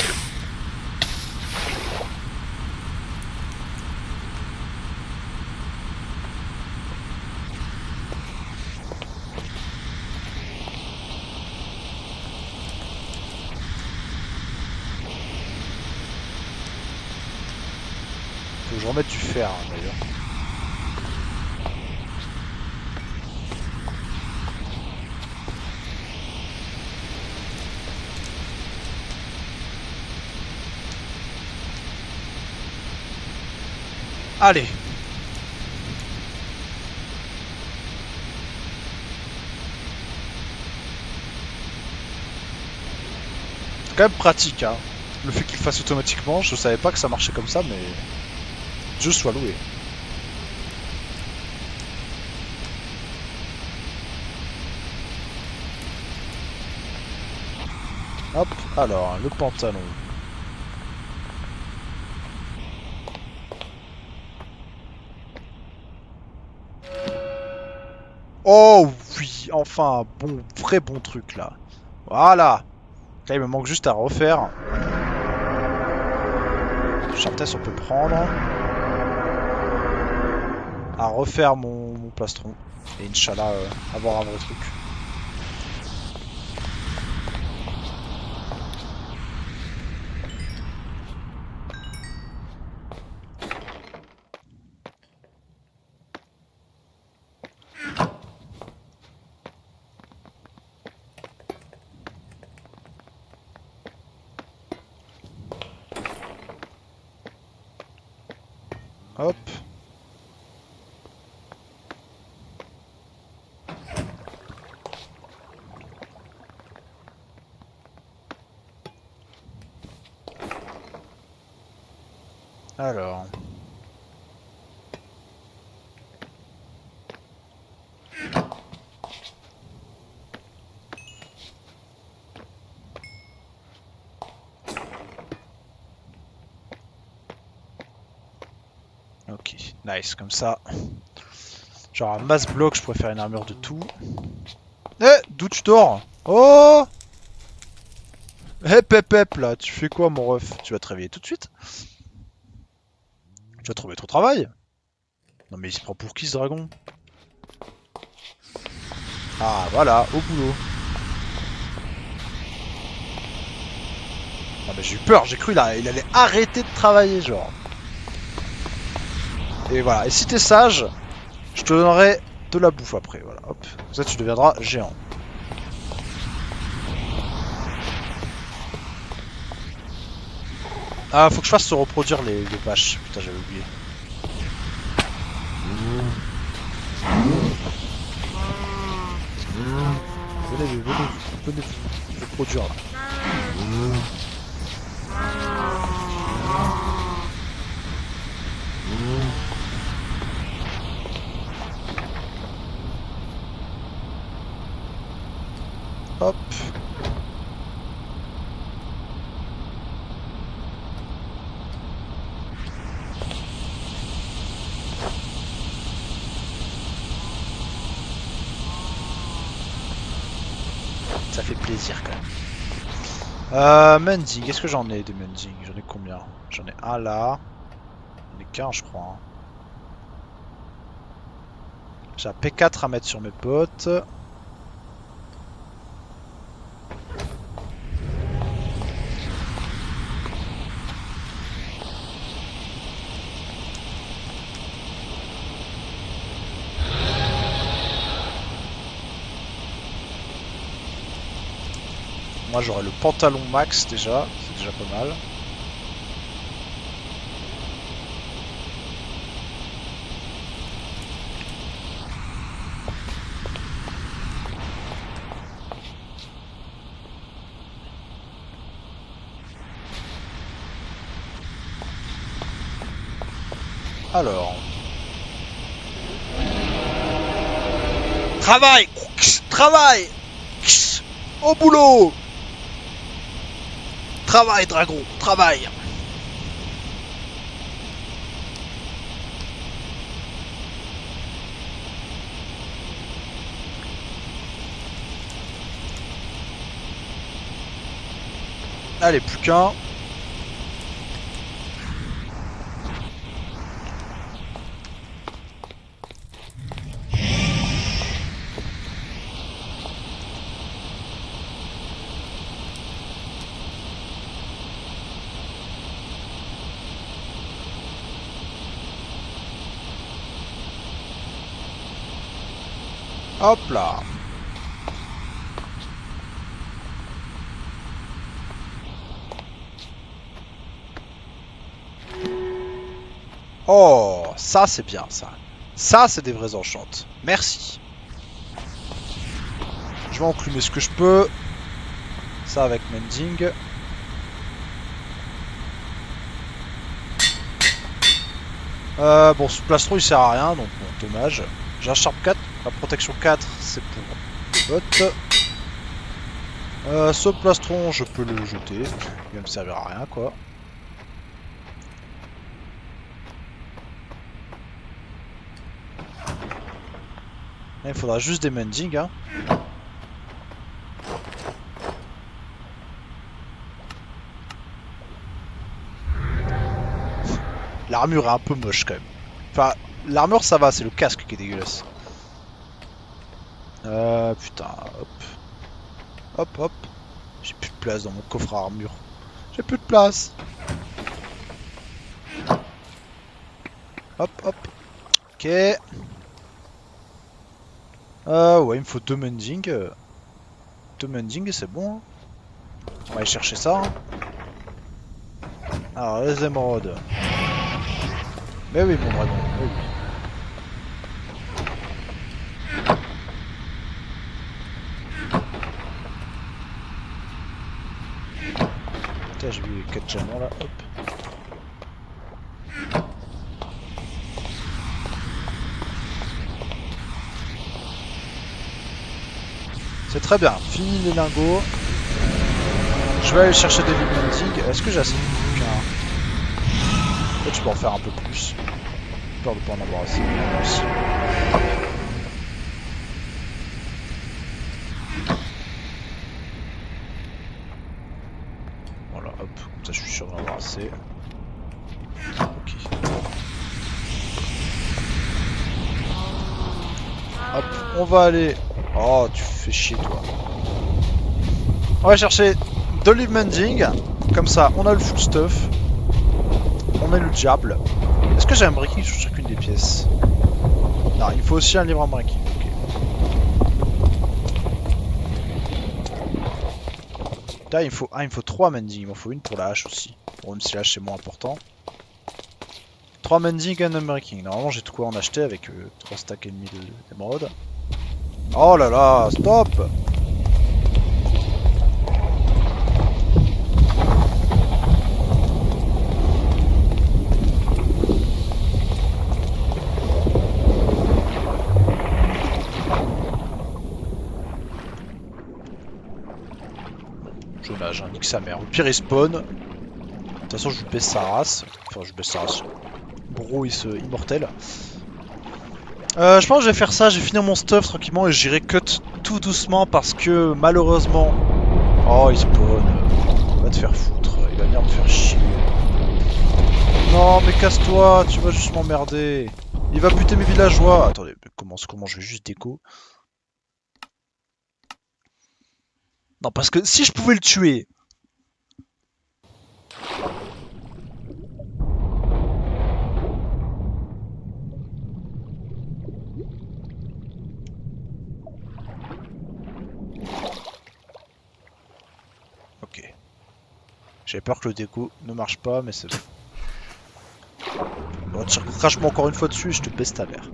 Faut que je remette du fer, hein, d'ailleurs. Allez. C'est quand même pratique, hein. Le fait qu'il fasse automatiquement, je savais pas que ça marchait comme ça, mais... Dieu soit loué. Hop, alors, le pantalon. Oh oui, enfin, bon, vrai bon truc là. Voilà. Là, il me manque juste à refaire. Sharpness, on peut prendre. À refaire mon plastron. Et Inch'Allah, avoir un vrai truc. Hop. Alors. Ok, nice, comme ça. Genre un mass block, je pourrais faire une armure de tout. Eh, d'où tu dors? Oh! Hep hep hep là, tu fais quoi mon ref? Tu vas te réveiller tout de suite? Tu vas trouver ton travail? Non mais il se prend pour qui ce dragon? Ah voilà, au boulot. Ah bah j'ai eu peur, j'ai cru là, il allait arrêter de travailler genre. Et voilà, et si t'es sage, je te donnerai de la bouffe après, voilà, hop. Comme ça tu deviendras géant. Ah, faut que je fasse se reproduire les vaches, putain j'avais oublié. Venez vous reproduire là. Hop. Ça fait plaisir quand même. Mending, est-ce que j'en ai des mending? J'en ai combien? J'en ai un là. J'en ai qu'un je crois. Hein. J'ai un P4 à mettre sur mes potes. Moi j'aurais le pantalon max déjà, c'est déjà pas mal. Alors. Travail! Travail! Au boulot! Travail, dragon! Travail! Allez, plus qu'un. Hop là. Oh, ça c'est bien ça. Ça c'est des vrais enchantes. Merci. Je vais enclumer ce que je peux. Ça avec Mending. Bon, ce plastron il sert à rien, donc bon, dommage. J'ai un Sharp 4, la protection 4 c'est pour les bottes. Ce plastron je peux le jeter, il va me servir à rien quoi. Il faudra juste des mending hein. L'armure est un peu moche quand même. Enfin, l'armure ça va, c'est le casque qui est dégueulasse. Putain, hop. Hop, hop. J'ai plus de place dans mon coffre à armure. J'ai plus de place. Hop, hop. Ok. Ouais, il me faut deux mending. Deux mending et c'est bon. Hein. On va aller chercher ça. Hein. Alors, les émeraudes. Eh oui, mon dragon. Eh oui. Putain, j'ai vu 4 diamants là. Hop. C'est très bien. Fini les lingots. Je vais aller chercher des Lumenting. Est-ce que j'ai assez de bouquins? Peut-être je peux en faire un peu plus. J'ai peur de pas en avoir assez. Aussi. Voilà, hop. Comme ça, je suis sûr d'en avoir assez. Ok. Hop, on va aller... Oh, tu fais chier, toi. On va chercher de l'Evemending. Comme ça, on a le full stuff. On a le diable. Est-ce que j'ai un breaking sur chacune des pièces? Non, il faut aussi un livre en breaking. Ok. Là, il me faut 3 mending. Il m'en faut une pour la hache aussi. Bon, même si la hache c'est moins important. 3 mending et un breaking. Normalement, j'ai de quoi en acheter avec 3 stacks et demi d'émeraude. Oh là là, stop! Je nage, hein, nique sa mère. Au pire, il spawn. De toute façon, je lui baisse sa race. Enfin, je baisse sa race. Bro, il se immortel. Je pense que je vais faire ça. Je vais finir mon stuff tranquillement et j'irai cut tout doucement parce que malheureusement. Oh, il spawn. Va te faire foutre. Il va venir me faire chier. Non, mais casse-toi. Tu vas juste m'emmerder. Il va buter mes villageois. Attendez, mais comment je vais juste déco? Non, parce que si je pouvais le tuer. Ok. J'avais peur que le déco ne marche pas, mais c'est bon. Bon, crache-moi encore une fois dessus et je te baisse ta mère.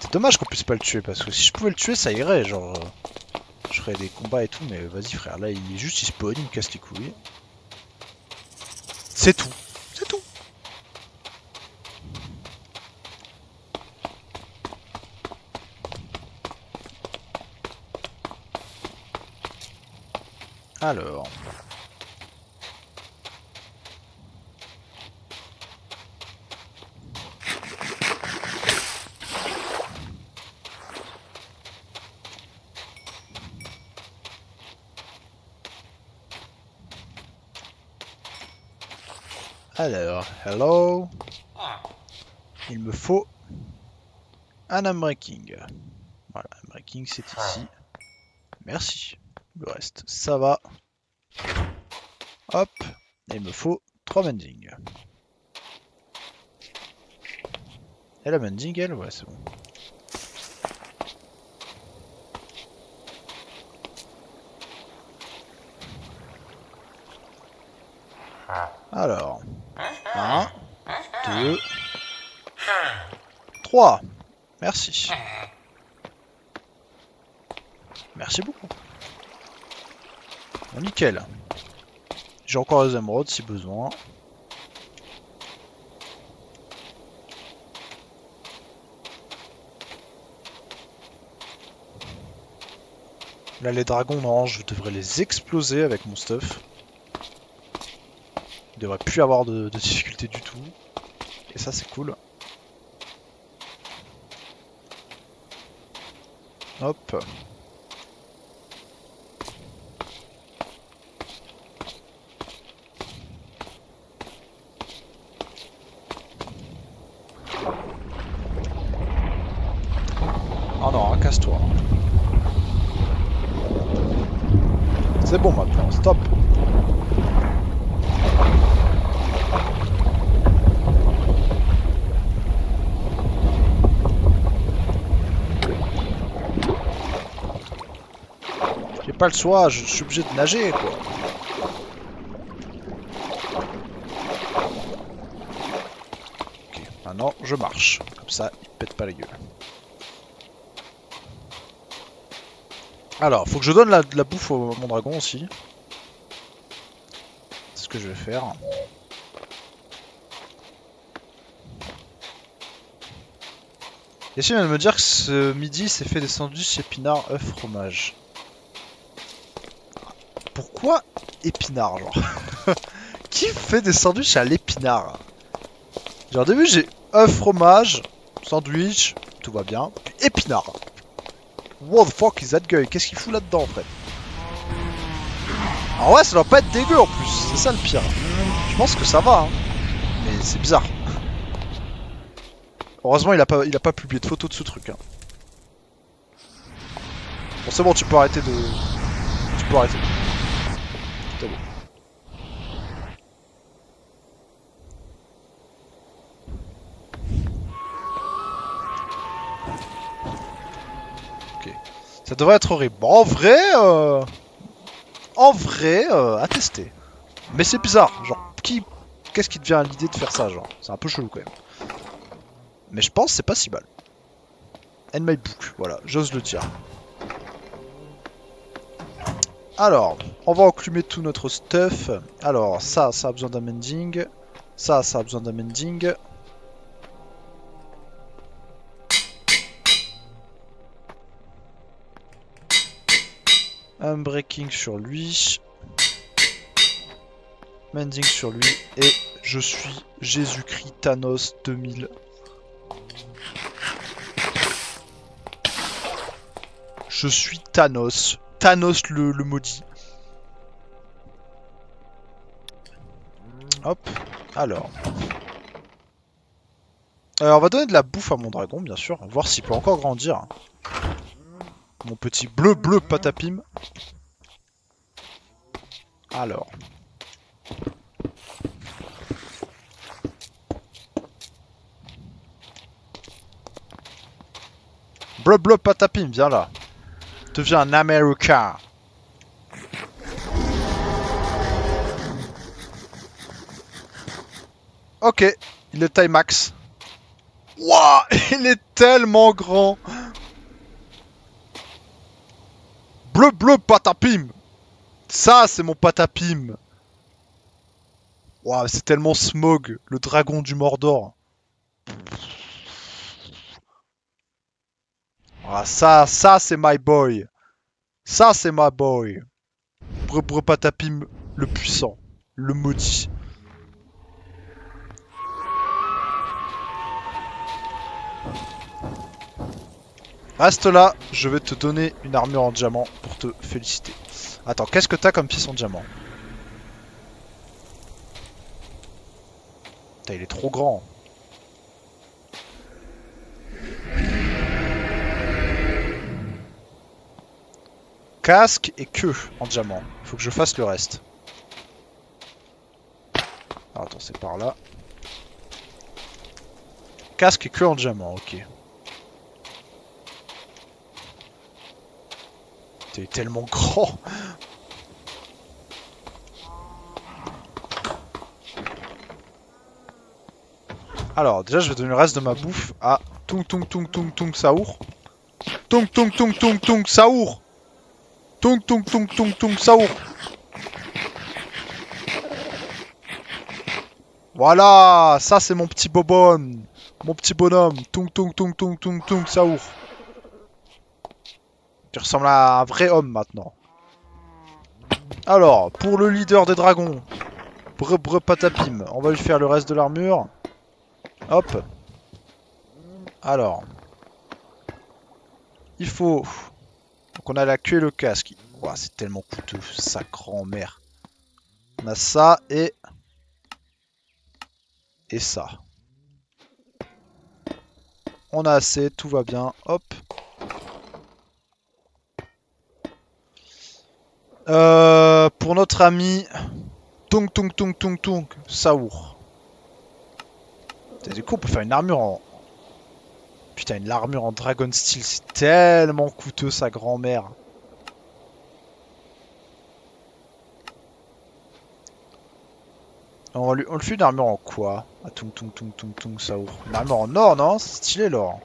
C'est dommage qu'on puisse pas le tuer, parce que si je pouvais le tuer, ça irait, genre... je ferais des combats et tout, mais vas-y frère, là il est juste, il spawn, il me casse les couilles. C'est tout. C'est tout. Alors... hello. Il me faut un unbreaking. Voilà, unbreaking c'est ici. Merci. Le reste, ça va. Hop. Et il me faut 3 mending. Et la mending, elle, ouais, c'est bon. Alors, 1, 2, 3. Merci. Merci beaucoup. Bon, nickel. J'ai encore les émeraudes si besoin. Là, les dragons, non, je devrais les exploser avec mon stuff. Il devrait plus avoir de difficulté du tout. Et ça, c'est cool. Hop. Oh non, casse-toi. C'est bon maintenant, stop. J'ai pas le choix, je suis obligé de nager quoi. Maintenant, je marche. Comme ça, il pète pas la gueule. Alors, faut que je donne de la bouffe à mon dragon aussi. C'est ce que je vais faire. Yassine vient de me dire que ce midi s'est fait des sandwichs épinards, œufs, fromage. Pourquoi épinards, genre? Qui fait des sandwichs à l'épinard? Genre au début j'ai œuf, fromage, sandwich, tout va bien, puis épinard. What the fuck is that guy? Qu'est-ce qu'il fout là-dedans en fait? Ah ouais, ça doit pas être dégueu en plus, c'est ça le pire. Je pense que ça va, hein. Mais c'est bizarre. Heureusement il a pas publié de photos de ce truc. Hein. Bon c'est bon, tu peux arrêter de... Tu peux arrêter. C'est bon. Ok. Ça devrait être horrible. Bon, en vrai, à tester. Mais c'est bizarre, genre, qu'est-ce qui te vient à l'idée de faire ça, genre? C'est un peu chelou quand même. Mais je pense que c'est pas si mal. And my book, voilà, j'ose le dire. Alors, on va enclumer tout notre stuff. Alors, ça a besoin d'amending. Ça a besoin d'amending. Un breaking sur lui. Mending sur lui. Et je suis Jésus-Christ Thanos 2000. Je suis Thanos. Thanos le maudit. Hop. Alors. On va donner de la bouffe à mon dragon, bien sûr. Voir s'il peut encore grandir. Mon petit bleu patapim. Alors. Bleu patapim, viens là. Deviens un Américain. Ok, il est taille max. Wouah, il est tellement grand. Bleu patapim. Ça, c'est mon patapim. Waouh, c'est tellement Smog, le dragon du Mordor. Ah, ça c'est my boy. Ça, c'est my boy. Patapim, le puissant, le maudit. Reste là, je vais te donner une armure en diamant pour te féliciter. Attends, qu'est-ce que t'as comme pièce en diamant? Putain, il est trop grand. Casque et queue en diamant. Faut que je fasse le reste. Alors, attends, c'est par là. Casque et queue en diamant, ok. T'es tellement grand. Alors, déjà, je vais donner le reste de ma bouffe à Tung Saour. Tung Saour. Tung Saour. Voilà, ça c'est mon petit bobon. Mon petit bonhomme. Tung Saour. Tu ressembles à un vrai homme maintenant. Alors, pour le leader des dragons. Patapim. On va lui faire le reste de l'armure. Hop. Alors. Il faut... Donc on a la queue et le casque. Ouah, c'est tellement coûteux, sa grand-mère. On a ça et... Et ça. On a assez, tout va bien. Hop. Pour notre ami... Tung Saour. Du coup, on peut faire une armure en... Putain, une armure en Dragon Steel, c'est tellement coûteux, sa grand-mère. On lui fait une armure en quoi? Ah, tung tung tung tung tung Saour. Une armure en or, non? C'est stylé l'or.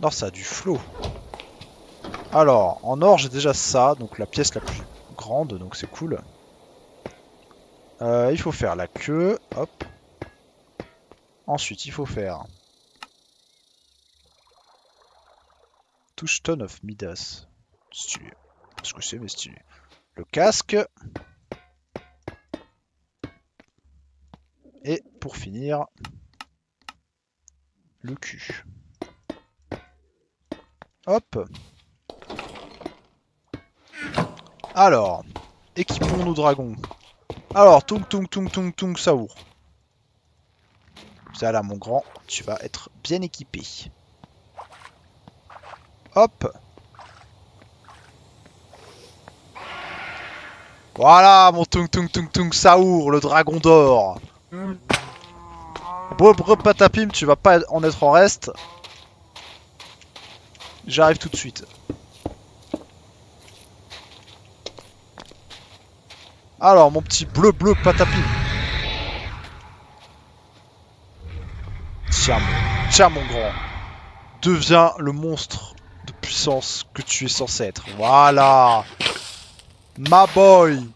Non, ça a du flow. Alors, en or, j'ai déjà ça, donc la pièce la plus grande, donc c'est cool. Il faut faire la queue, hop. Ensuite, il faut faire Touchstone of Midas. Stylé. Ce que c'est, mais stylé. Le casque. Et pour finir, le cul. Hop. Alors, équipons nos dragons. Alors, tung tung tung tung tung Saour. Ça là, mon grand, tu vas être bien équipé. Hop. Voilà, mon tung tung tung tung Saour, le dragon d'or. Bobre patapim, tu vas pas en être en reste. J'arrive tout de suite. Alors, mon petit bleu patapim. Tiens mon grand. Deviens le monstre de puissance que tu es censé être. Voilà. Ma boy.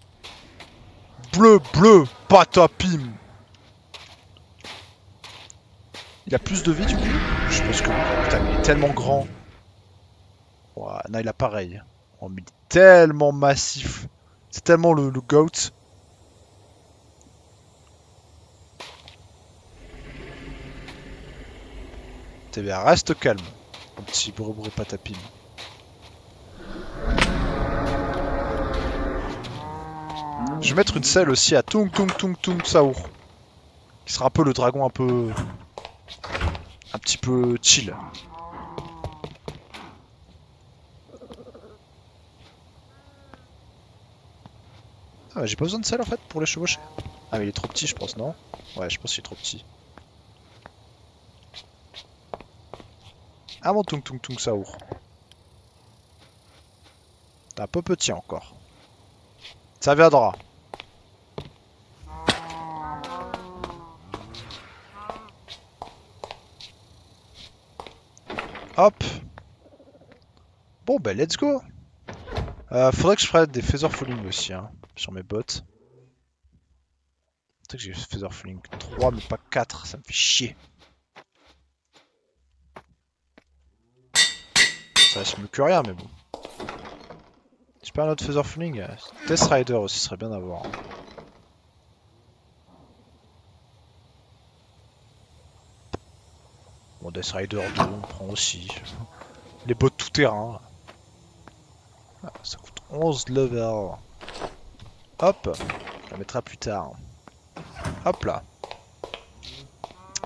Bleu patapim. Il a plus de vie du coup? Je pense que oui. Putain, mais il est tellement grand. Ouais, non, il a pareil. Oh, mais il est tellement massif. C'est tellement le GOAT. T'es bien, reste calme. Mon petit breu patapim. Je vais mettre une selle aussi à Tung Tung Tung Tung Saour. Qui sera un peu le dragon un peu... un petit peu chill. Ah, j'ai pas besoin de selle en fait pour les chevaucher. Ah mais il est trop petit je pense, non? Ouais, je pense qu'il est trop petit. Ah mon Tung Tung Tung Saour. T'es un peu petit encore. Ça viendra. Hop. Bon bah let's go. Faudrait que je prenne des feather falling aussi hein, sur mes bottes. Peut-être que j'ai feather falling 3 mais pas 4, ça me fait chier. Ça reste mieux que rien mais bon. J'ai pas un autre feather falling. Death Rider aussi serait bien d'avoir. Bon Death Rider 2 on prend aussi. Les bottes tout terrain. Ah, ça coûte 11 level. Hop, on la mettra plus tard. Hop là.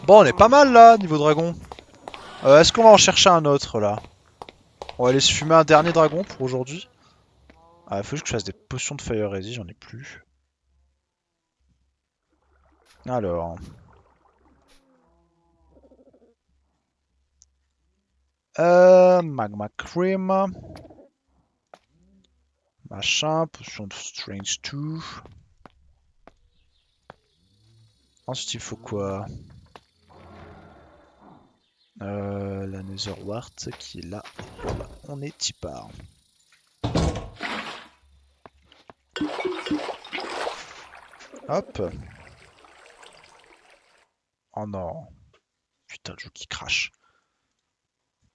Bon, on est pas mal là, niveau dragon. Est-ce qu'on va en chercher un autre là? On va aller se fumer un dernier dragon pour aujourd'hui. Ah, faut juste que je fasse des potions de Fire Resist, j'en ai plus. Alors. Magma Cream. Machin, potion de Strange 2. Ensuite, il faut quoi? La Nether Wart qui est là. Voilà, on est tipard. Hop. Oh non. Putain, le jeu qui crache.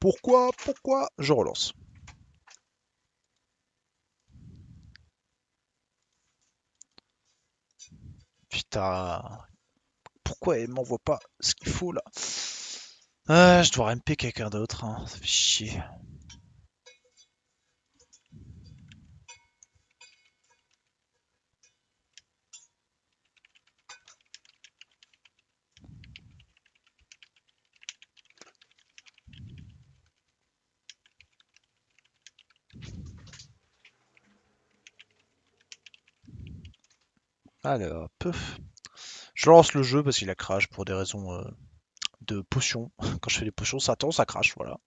Pourquoi? Je relance. Putain. Pourquoi elle m'envoie pas ce qu'il faut là? Je dois MP quelqu'un d'autre, hein. Ça fait chier. Alors, peuf. Je lance le jeu parce qu'il a crash pour des raisons de potions. Quand je fais des potions, ça tend, ça crache, voilà.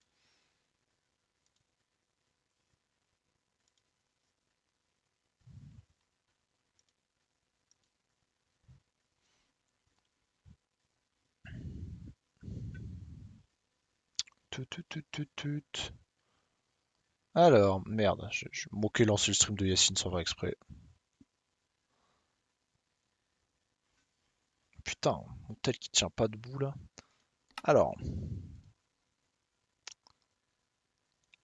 Alors, merde, je moquais lancer le stream de Yacine sans faire exprès. Putain, mon tel qui tient pas debout là. Alors,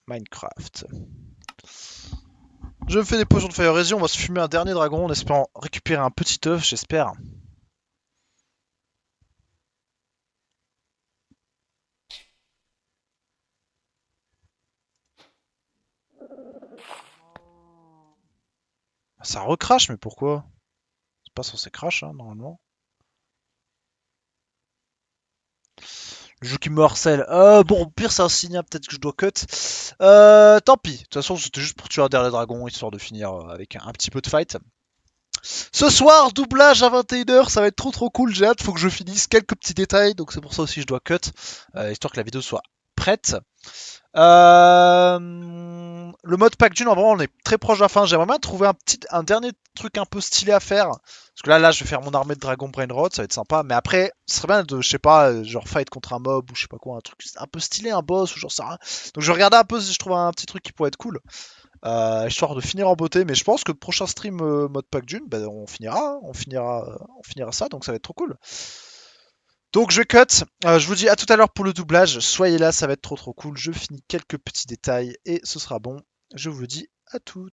Minecraft. Je me fais des potions de Fire Easy, on va se fumer un dernier dragon en espérant récupérer un petit œuf, j'espère. Ça recrache, mais pourquoi? C'est pas censé crash, hein, normalement. Le jeu qui me harcèle. Bon, au pire, c'est un signal, peut-être que je dois cut. Tant pis. De toute façon, c'était juste pour tuer un dernier dragon, histoire de finir avec un petit peu de fight. Ce soir, doublage à 21h, ça va être trop cool, j'ai hâte, faut que je finisse quelques petits détails, donc c'est pour ça aussi que je dois cut, histoire que la vidéo soit prête. Le mode pack d'une, en vrai, on est très proche de la fin. J'aimerais bien trouver un dernier truc un peu stylé à faire. Parce que là, je vais faire mon armée de dragon Brainrot, ça va être sympa. Mais après, ce serait bien de, je sais pas, genre fight contre un mob ou je sais pas quoi, un truc un peu stylé, un boss ou genre ça. Donc je vais regarder un peu si je trouve un petit truc qui pourrait être cool. Histoire de finir en beauté. Mais je pense que le prochain stream mode pack d'une, ben, on finira ça. Donc ça va être trop cool. Donc je cut, je vous dis à tout à l'heure pour le doublage, soyez là, ça va être trop cool, je finis quelques petits détails et ce sera bon, je vous dis à tout.